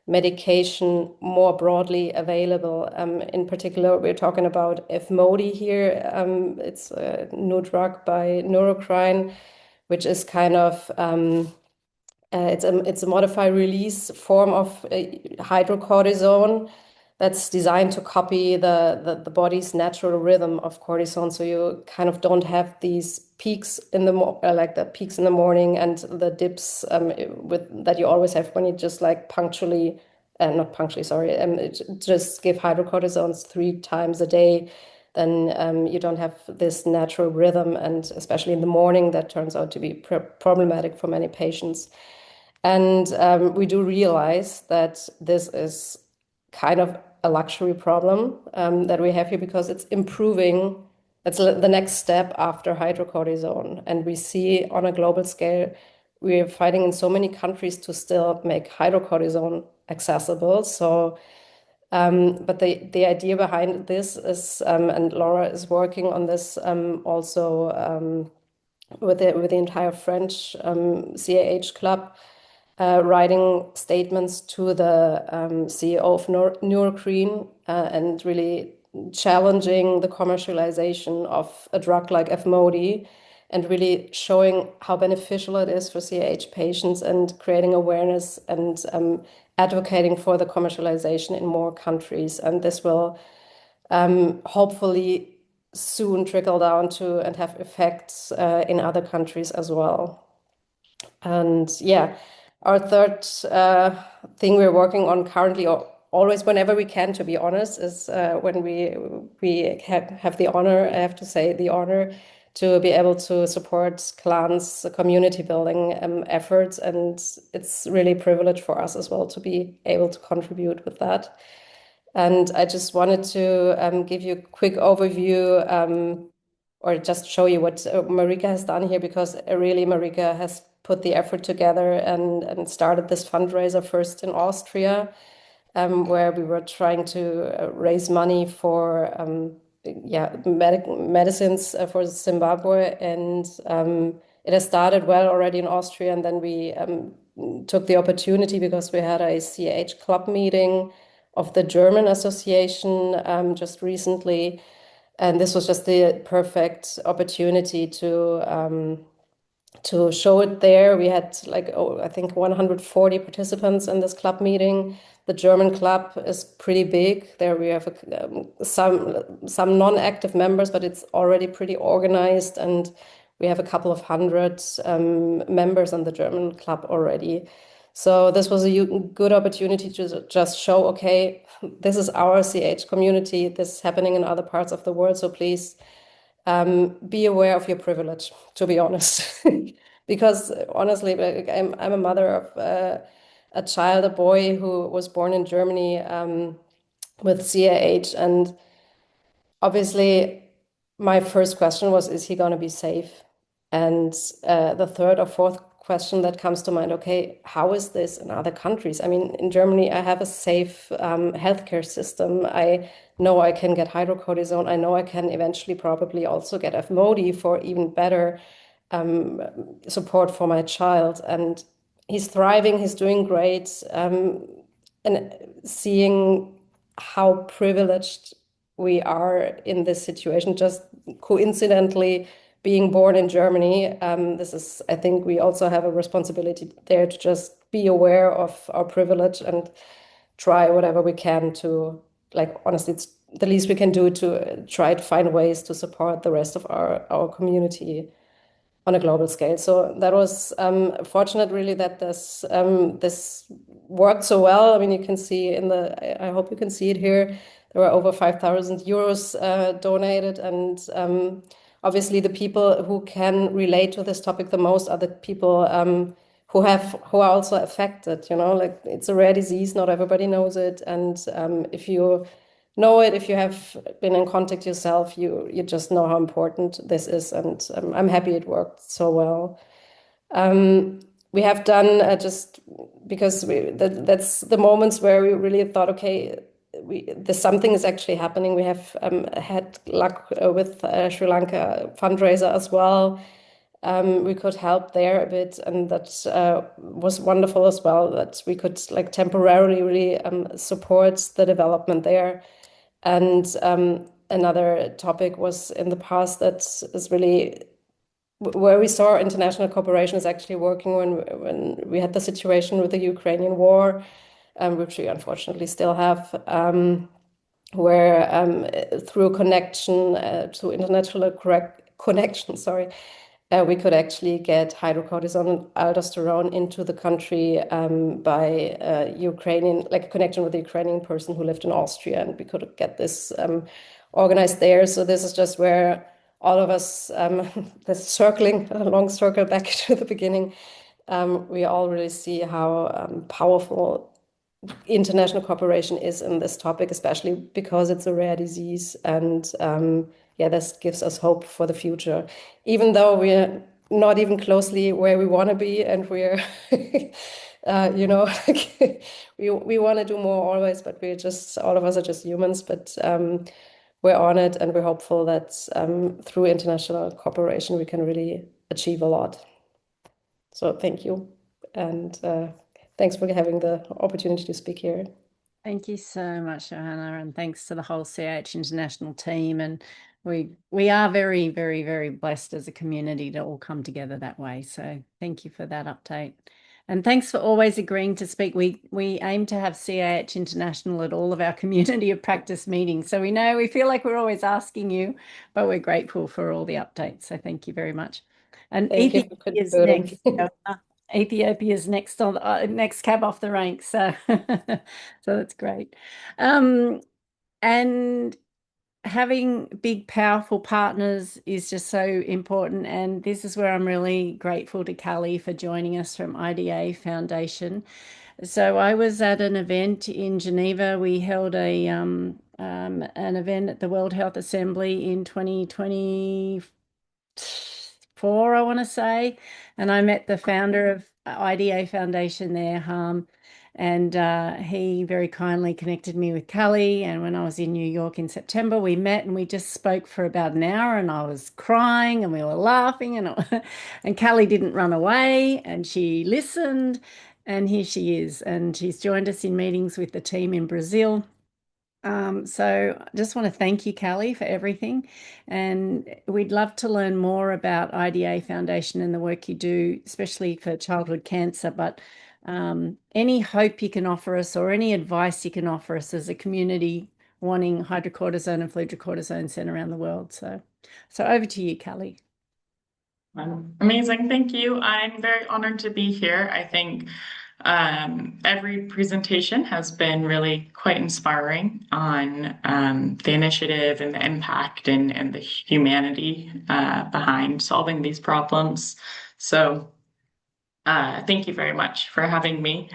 medication more broadly available. In particular, we're talking about Efmody here. It's a new drug by Neurocrine, which is kind of it's a modified release form of hydrocortisone that's designed to copy the body's natural rhythm of cortisone. So you kind of don't have these peaks in the like the peaks in the morning and the dips with that you always have when you just like punctually, not punctually, sorry, just give hydrocortisones 3 times a day. Then you don't have this natural rhythm, and especially in the morning, that turns out to be problematic for many patients. And we do realize that this is kind of a luxury problem that we have here, because it's improving. It's the next step after hydrocortisone. And we see on a global scale, we're fighting in so many countries to still make hydrocortisone accessible. So, but the idea behind this is, and Laura is working on this also with the entire French CAH club, writing statements to the CEO of Neurocrine and really challenging the commercialization of a drug like Efmody, and really showing how beneficial it is for CAH patients, and creating awareness and advocating for the commercialization in more countries. And this will hopefully soon trickle down to and have effects in other countries as well. And yeah, our third thing we're working on currently, or always whenever we can, to be honest, is when we have the honor, I have to say, the honor to be able to support CLAN's community building efforts. And it's really a privilege for us as well to be able to contribute with that. And I just wanted to give you a quick overview or just show you what Marika has done here, because really Marika has put the effort together and started this fundraiser first in Austria, where we were trying to raise money for medicines for Zimbabwe. And it has started well already in Austria. And then we took the opportunity, because we had a CAH club meeting of the German Association just recently. And this was just the perfect opportunity to show it there. We had I think 140 participants in this club meeting. The German club is pretty big. There we have some non-active members, but it's already pretty organized, and we have a couple of hundred members on the German club already. So this was a good opportunity to just show, okay, this is our CH community. This is happening in other parts of the world. So please be aware of your privilege, to be honest. Because honestly, like, I'm a mother of a child, a boy who was born in Germany with CAH. And obviously, my first question was, is he going to be safe? And the third or fourth question that comes to mind, okay, how is this in other countries? I mean, in Germany, I have a safe healthcare system. I know I can get hydrocortisone. I know I can eventually probably also get FMODI for even better support for my child. And he's thriving, he's doing great. And seeing how privileged we are in this situation, just coincidentally being born in Germany, this is, I think we also have a responsibility there to just be aware of our privilege and try whatever we can to, like, honestly, it's the least we can do to try to find ways to support the rest of our community on a global scale. So that was fortunate, really, that this worked so well. I mean, you can see I hope you can see it here. There were over 5,000 euros donated, and obviously the people who can relate to this topic the most are the people who are also affected. You know, like, it's a rare disease, not everybody knows it, and if you know it, if you have been in contact yourself, you just know how important this is, and I'm happy it worked so well. We have done just because that's the moments where we really thought, okay, something is actually happening. We have had luck with Sri Lanka fundraiser as well. We could help there a bit, and that was wonderful as well, that we could, like, temporarily really support the development there. And another topic was in the past that is really where we saw international cooperation is actually working when we had the situation with the Ukrainian war, which we unfortunately still have, where through connection to international connection, we could actually get hydrocortisone and aldosterone into the country by Ukrainian, like a connection with a Ukrainian person who lived in Austria, and we could get this organized there. So this is just where all of us, this circling, a long circle back to the beginning, we all really see how powerful international cooperation is in this topic, especially because it's a rare disease. And yeah, this gives us hope for the future, even though we're not even closely where we want to be, and we're, you know, we want to do more always, but we're just, all of us are just humans. But we're on it, and we're hopeful that through international cooperation, we can really achieve a lot. So thank you, and thanks for having the opportunity to speak here. Thank you so much, Johanna, and thanks to the whole CH International team. And we are very, very, very blessed as a community to all come together that way. So thank you for that update. And thanks for always agreeing to speak. We aim to have CAH International at all of our community of practice meetings. So we feel like we're always asking you, but we're grateful for all the updates. So thank you very much. And Ethiopia is next. Ethiopia is next on next cab off the rank. So so that's great. And having big, powerful partners is just so important. And this is where I'm really grateful to Callie for joining us from IDA Foundation. So I was at an event in Geneva. We held an event at the World Health Assembly in 2024, I want to say. And I met the founder of IDA Foundation there, Harm. And he very kindly connected me with Callie. And when I was in New York in September, we met and we just spoke for about an hour, and I was crying and we were laughing, and Callie didn't run away, and she listened, and here she is. And she's joined us in meetings with the team in Brazil. So I just want to thank you, Callie, for everything. And we'd love to learn more about IDA Foundation and the work you do, especially for childhood cancer. But any hope you can offer us, or any advice you can offer us as a community wanting hydrocortisone and fludrocortisone sent around the world. So over to you, Callie. Amazing. Thank you. I'm very honored to be here. I think Every presentation has been really quite inspiring on the initiative and the impact and the humanity behind solving these problems. So thank you very much for having me.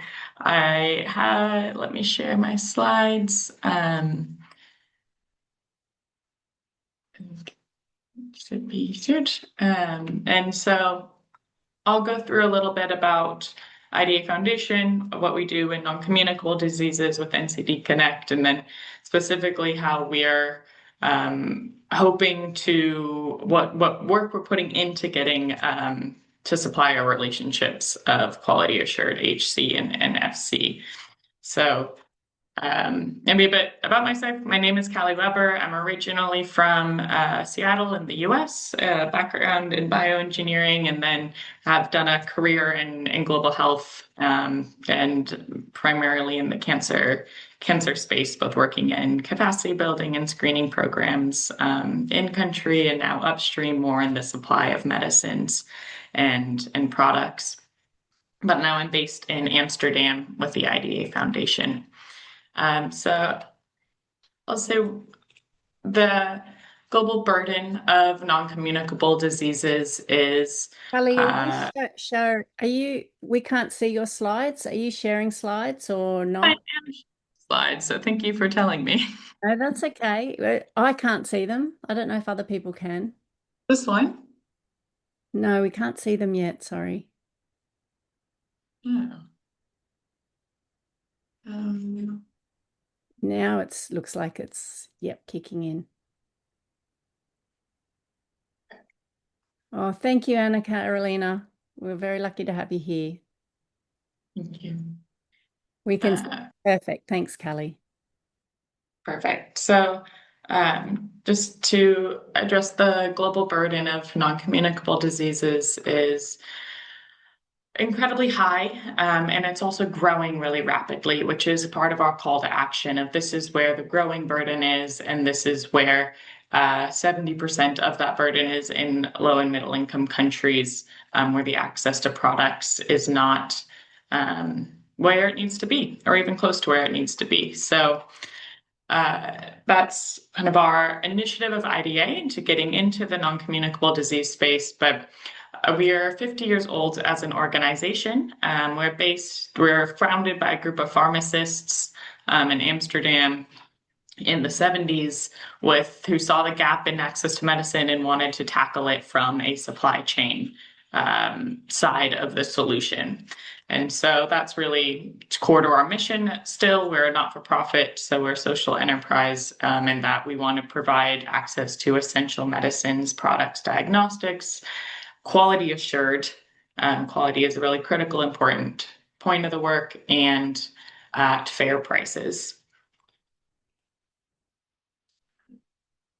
Let me share my slides. Should be huge. And so I'll go through a little bit about IDA Foundation, what we do in non-communicable diseases with NCD Connect, and then specifically how we're hoping to, what work we're putting into getting to supplier relationships of quality assured HC and FC. So maybe a bit about myself. My name is Callie Weber. I'm originally from Seattle in the US, background in bioengineering, and then have done a career in global health and primarily in the cancer space, both working in capacity building and screening programs in country and now upstream more in the supply of medicines and products. But now I'm based in Amsterdam with the IDA Foundation. So I'll say the global burden of non-communicable diseases is Kelly, we can't see your slides. Are you sharing slides or I not? am slides, so thank you for telling me. No, that's okay. I can't see them. I don't know if other people can. This one? No, we can't see them yet. Sorry. Yeah. Now it looks like it's, yep, kicking in. Oh, thank you, Anna Carolina. We're very lucky to have you here. Thank you. We can, perfect. Thanks, Callie. Perfect. So just to address the global burden of non-communicable diseases is incredibly high, and it's also growing really rapidly, which is part of our call to action of this is where the growing burden is, and this is where 70% of that burden is in low and middle income countries where the access to products is not where it needs to be, or even close to where it needs to be. So that's kind of our initiative of IDA into getting into the non-communicable disease space. But we are 50 years old as an organization. We're founded by a group of pharmacists in Amsterdam in the 70s who saw the gap in access to medicine and wanted to tackle it from a supply chain side of the solution. And so that's really core to our mission. Still, we're a not-for-profit, so we're a social enterprise in that we want to provide access to essential medicines, products, diagnostics, quality assured. Quality is a really critical, important point of the work, and at fair prices.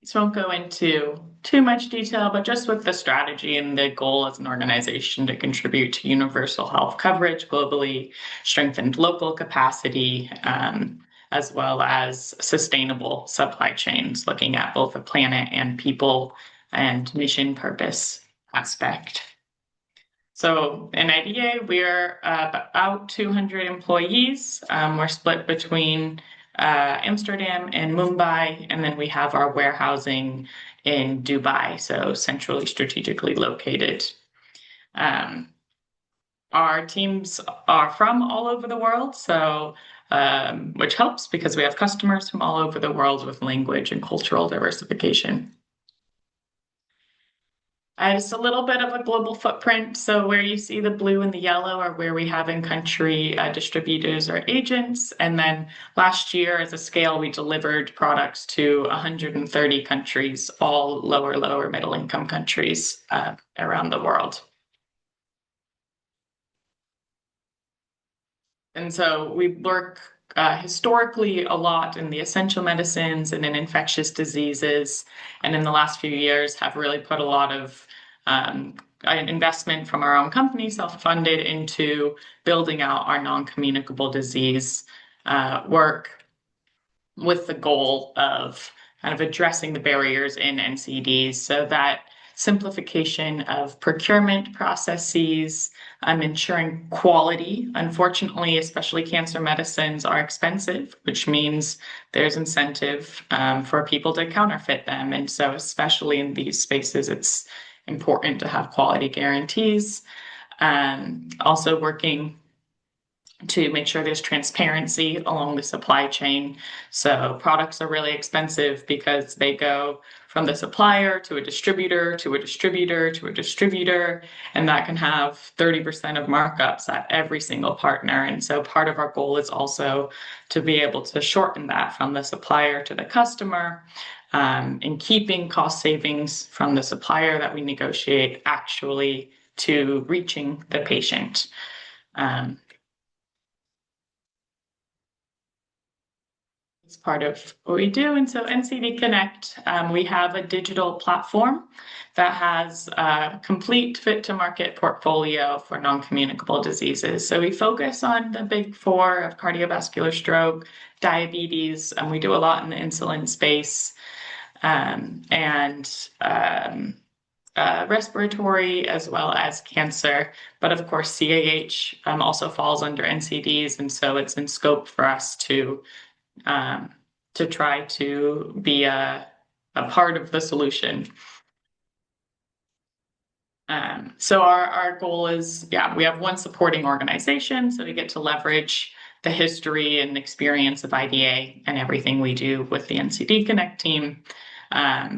So I won't go into too much detail, but just with the strategy and the goal as an organization to contribute to universal health coverage globally, strengthened local capacity, as well as sustainable supply chains, looking at both the planet and people and mission purpose aspect. So in IDA, we're about 200 employees. We're split between Amsterdam and Mumbai, and then we have our warehousing in Dubai, so centrally strategically located. Our teams are from all over the world, so which helps because we have customers from all over the world with language and cultural diversification. Just a little bit of a global footprint. So where you see the blue and the yellow are where we have in-country distributors or agents. And then last year, as a scale, we delivered products to 130 countries, all lower, middle-income countries around the world. And so we work historically a lot in the essential medicines and in infectious diseases, and in the last few years have really put a lot of investment from our own company, self-funded, into building out our non-communicable disease work with the goal of kind of addressing the barriers in NCDs so that simplification of procurement processes, ensuring quality. Unfortunately, especially cancer medicines are expensive, which means there's incentive for people to counterfeit them. And so especially in these spaces, it's important to have quality guarantees. Also working to make sure there's transparency along the supply chain. So products are really expensive because they go from the supplier to a distributor, to a distributor, to a distributor, and that can have 30% of markups at every single partner. And so part of our goal is also to be able to shorten that from the supplier to the customer, and keeping cost savings from the supplier that we negotiate actually to reaching the patient. It's part of what we do. And so NCD Connect, we have a digital platform that has a complete fit to market portfolio for non-communicable diseases. So we focus on the big four of cardiovascular, stroke, diabetes, and we do a lot in the insulin space, respiratory as well as cancer. But of course, CAH also falls under NCDs. And so it's in scope for us to try to be a part of the solution. So our goal is, we have one supporting organization, so we get to leverage the history and experience of IDA and everything we do with the NCD Connect team.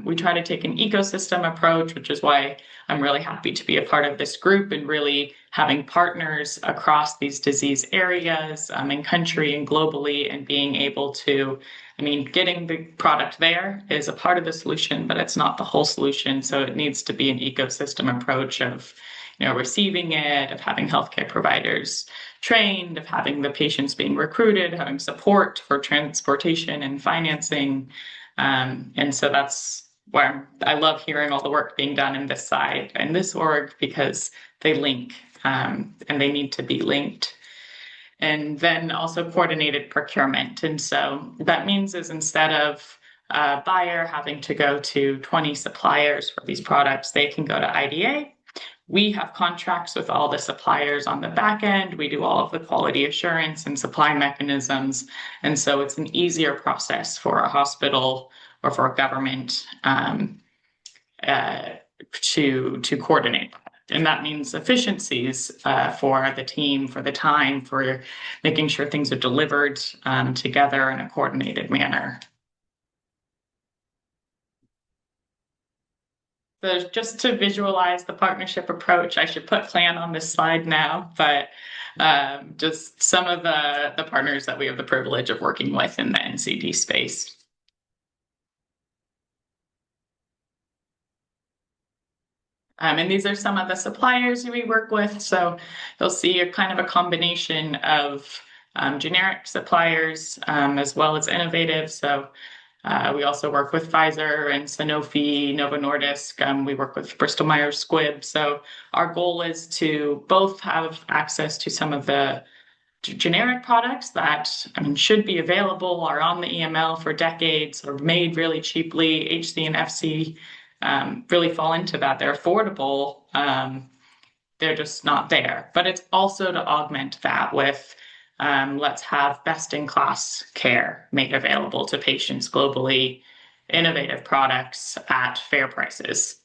We try to take an ecosystem approach, which is why I'm really happy to be a part of this group and really having partners across these disease areas in country and globally, and being able to, getting the product there is a part of the solution, but it's not the whole solution. So it needs to be an ecosystem approach of, receiving it, of having healthcare providers trained, of having the patients being recruited, having support for transportation and financing. And so that's where I love hearing all the work being done in this side and this org, because they link, and they need to be linked. And then also coordinated procurement. And so that means is instead of a buyer having to go to 20 suppliers for these products, they can go to IDA. We have contracts with all the suppliers on the back end. We do all of the quality assurance and supply mechanisms. And so it's an easier process for a hospital or for a government to coordinate. And that means efficiencies for the team, for the time, for making sure things are delivered together in a coordinated manner. So just to visualize the partnership approach, I should put plan on this slide now, but just some of the partners that we have the privilege of working with in the NCD space. And these are some of the suppliers we work with. So you'll see a kind of a combination of generic suppliers as well as innovative. So we also work with Pfizer and Sanofi, Novo Nordisk. We work with Bristol Myers Squibb. So our goal is to both have access to some of the generic products that should be available, are on the EML for decades, are made really cheaply. HC and FC really fall into that. They're affordable. They're just not there. But it's also to augment that with let's have best-in-class care made available to patients globally, innovative products at fair prices.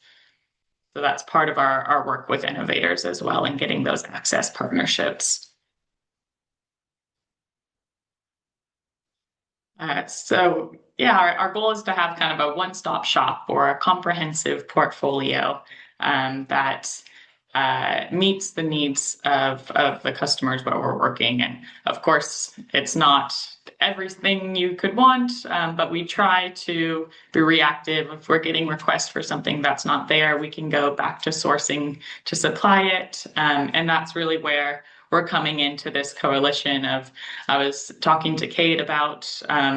So that's part of our work with innovators as well in getting those access partnerships. Our goal is to have kind of a one-stop shop or a comprehensive portfolio that meets the needs of the customers where we're working. And of course, it's not everything you could want, but we try to be reactive. If we're getting requests for something that's not there, we can go back to sourcing to supply it. And that's really where we're coming into this coalition of, I was talking to Kate about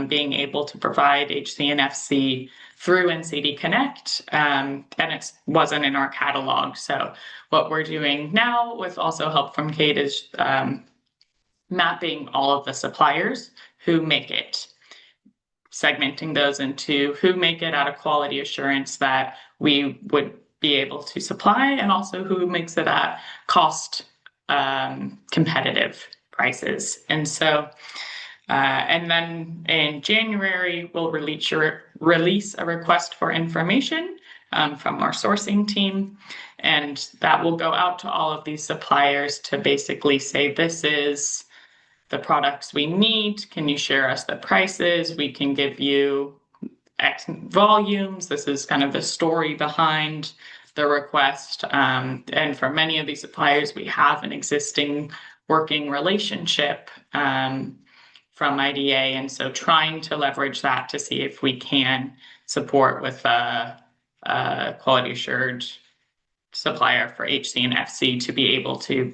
being able to provide HC and FC through NCD Connect, and it wasn't in our catalog. So what we're doing now, with also help from Kate, is mapping all of the suppliers who make it, segmenting those into who make it out of quality assurance that we would be able to supply, and also who makes it at cost competitive prices. And so, and then in January, we'll release a request for information from our sourcing team. And that will go out to all of these suppliers to basically say, this is the products we need. Can you share us the prices? We can give you X volumes. This is kind of the story behind the request. And for many of these suppliers, we have an existing working relationship from IDA. And so trying to leverage that to see if we can support with a quality assured supplier for HC and FC to be able to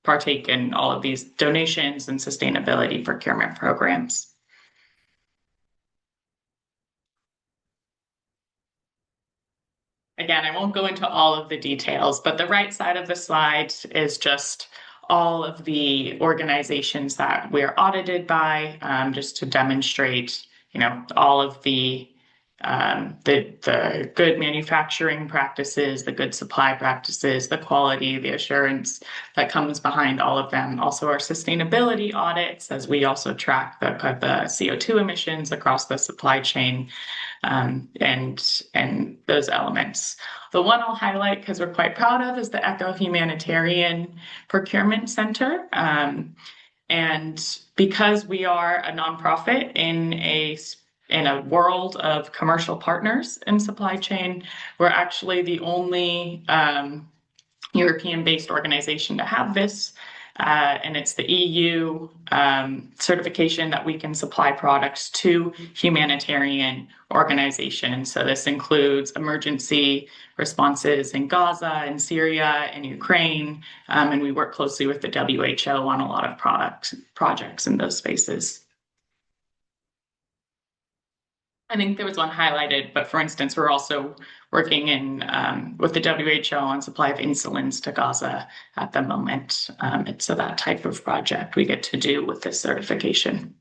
partake in all of these donations and sustainability procurement programs. Again, I won't go into all of the details, but the right side of the slide is just all of the organizations that we're audited by, just to demonstrate, all of the good manufacturing practices, the good supply practices, the quality, the assurance that comes behind all of them. Also our sustainability audits, as we also track the CO2 emissions across the supply chain, and those elements. The one I'll highlight, because we're quite proud of, is the Echo Humanitarian Procurement Center. And because we are a nonprofit in a world of commercial partners in supply chain, we're actually the only European-based organization to have this. And it's the EU certification that we can supply products to humanitarian organizations. So this includes emergency responses in Gaza and Syria and Ukraine. And we work closely with the WHO on a lot of projects in those spaces. I think there was one highlighted, but for instance, we're also working with the WHO on supply of insulins to Gaza at the moment. It's that type of project we get to do with this certification.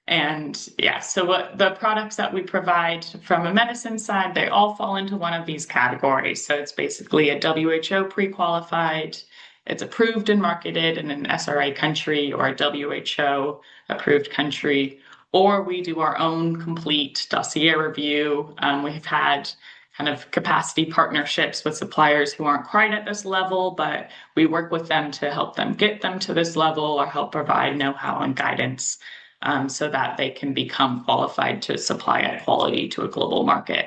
And yeah, so what the products that we provide from a medicine side, they all fall into one of these categories. So it's basically a WHO pre-qualified, it's approved and marketed in an SRA country or a WHO approved country, or we do our own complete dossier review. We've had kind of capacity partnerships with suppliers who aren't quite at this level, but we work with them to help them get them to this level or help provide know-how and guidance so that they can become qualified to supply at quality to a global market.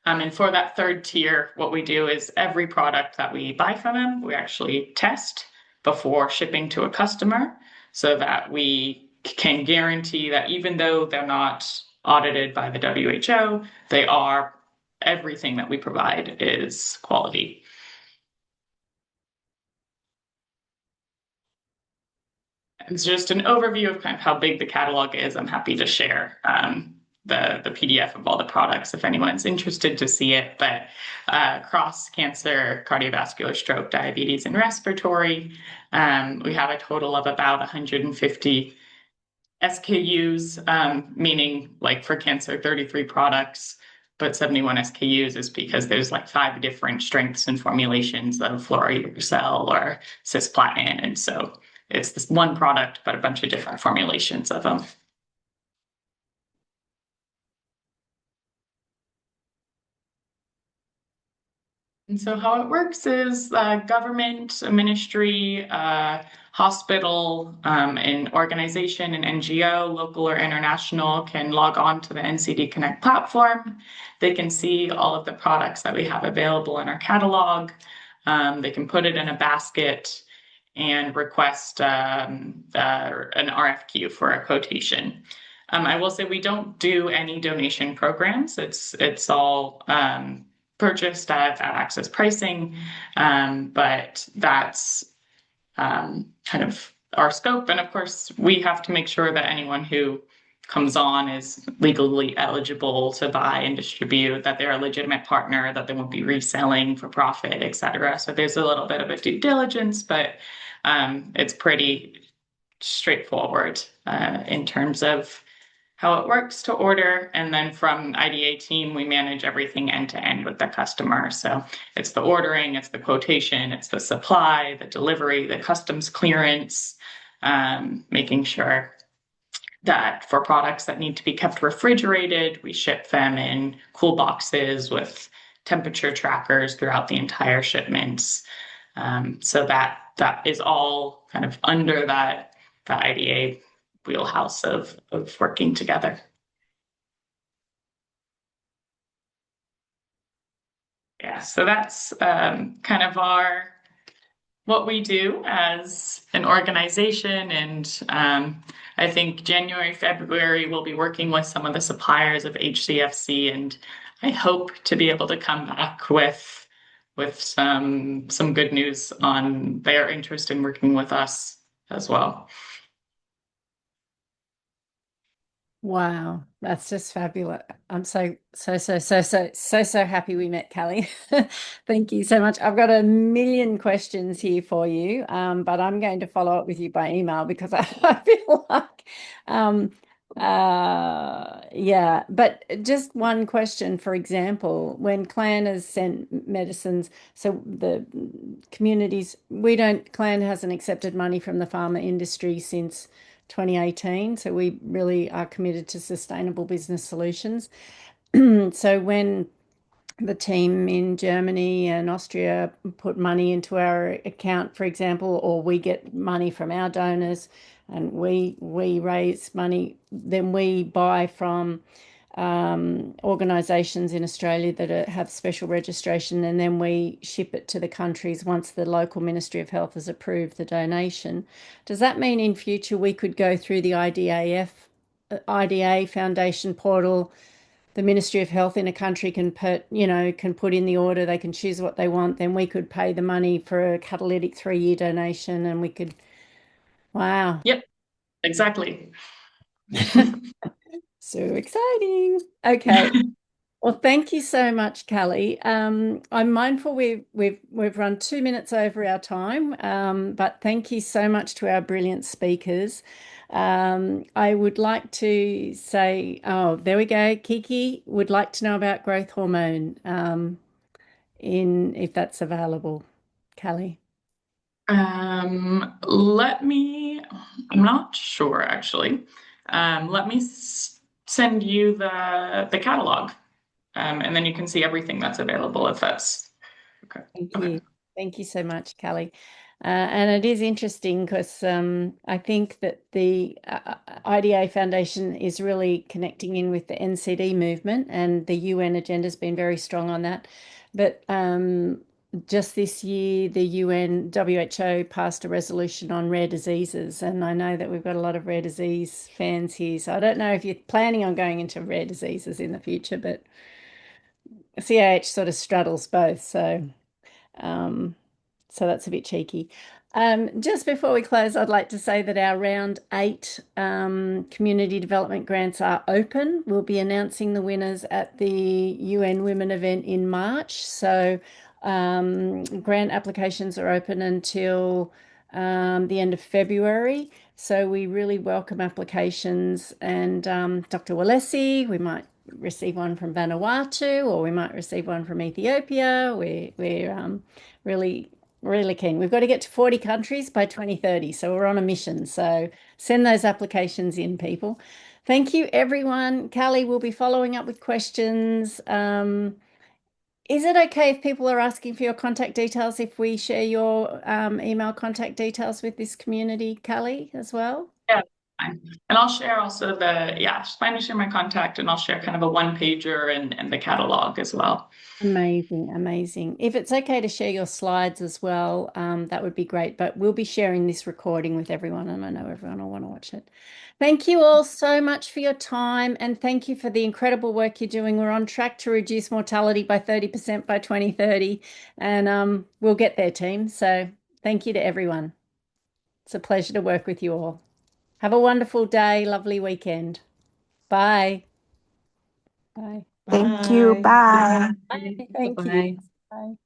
And for that third tier, what we do is every product that we buy from them, we actually test before shipping to a customer so that we can guarantee that even though they're not audited by the WHO, everything that we provide is quality. It's just an overview of kind of how big the catalog is. I'm happy to share the PDF of all the products if anyone's interested to see it. But across cancer, cardiovascular, stroke, diabetes, and respiratory, we have a total of about 150 SKUs, meaning like for cancer, 33 products, but 71 SKUs is because there's like 5 different strengths and formulations of fluorouracil or cisplatin. And so it's this one product, but a bunch of different formulations of them. And so how it works is government, a ministry, hospital, an organization, an NGO, local or international, can log on to the NCD Connect platform. They can see all of the products that we have available in our catalog. They can put it in a basket and request an RFQ for a quotation. I will say we don't do any donation programs. It's all purchased at access pricing, but that's kind of our scope. And of course, we have to make sure that anyone who comes on is legally eligible to buy and distribute, that they're a legitimate partner, that they won't be reselling for profit, et cetera. So there's a little bit of a due diligence, but it's pretty straightforward in terms of how it works to order. And then from IDA team, we manage everything end to end with the customer. So it's the ordering, it's the quotation, it's the supply, the delivery, the customs clearance, making sure that for products that need to be kept refrigerated, we ship them in cool boxes with temperature trackers throughout the entire shipments. So that is all kind of under the IDA wheelhouse of working together. Yeah, so that's kind of what we do as an organization. And I think January, February, we'll be working with some of the suppliers of HCFC, and I hope to be able to come back with some good news on their interest in working with us as well. Wow, that's just fabulous. I'm so happy we met, Callie. Thank you so much. I've got a million questions here for you, but I'm going to follow up with you by email because I feel like, yeah, but just one question, for example, when Clan has sent medicines, so the communities, Clan hasn't accepted money from the pharma industry since 2018. So we really are committed to sustainable business solutions. So when the team in Germany and Austria put money into our account, for example, or we get money from our donors and we raise money, then we buy from organisations in Australia that have special registration, and then we ship it to the countries once the local Ministry of Health has approved the donation. Does that mean in future we could go through the IDA Foundation portal? The Ministry of Health in a country can put in the order, they can choose what they want, then we could pay the money for a catalytic 3-year donation, and we could, wow. Yep, exactly. So exciting. Okay. Well, thank you so much, Callie. I'm mindful we've run 2 minutes over our time, but thank you so much to our brilliant speakers. I would like to say, oh, there we go. Kiki would like to know about growth hormone, if that's available. Callie. I'm not sure actually. Let me send you the catalog, and then you can see everything that's available if that's okay. Thank you. Thank you so much, Callie. And it is interesting because I think that the IDA Foundation is really connecting in with the NCD movement, and the UN agenda has been very strong on that. But just this year, the UN WHO passed a resolution on rare diseases, and I know that we've got a lot of rare disease fans here. So I don't know if you're planning on going into rare diseases in the future, but CAH sort of straddles both. So that's a bit cheeky. Just before we close, I'd like to say that our round 8 community development grants are open. We'll be announcing the winners at the UN Women event in March. So grant applications are open until the end of February. So we really welcome applications. And Dr. Walesi, we might receive one from Vanuatu, or we might receive one from Ethiopia. We're really keen. We've got to get to 40 countries by 2030, so we're on a mission. So send those applications in, people. Thank you, everyone. Callie will be following up with questions. Is it okay if people are asking for your contact details if we share your email contact details with this community, Callie, as well? Yeah, fine. And I'll share also it's fine to share my contact, and I'll share kind of a 1-pager and the catalog as well. Amazing, amazing. If it's okay to share your slides as well, that would be great. But we'll be sharing this recording with everyone, and I know everyone will want to watch it. Thank you all so much for your time, and thank you for the incredible work you're doing. We're on track to reduce mortality by 30% by 2030, and we'll get there, team. So thank you to everyone. It's a pleasure to work with you all. Have a wonderful day, lovely weekend. Bye. Bye. Thank you. Bye. Bye. Thank you. Bye.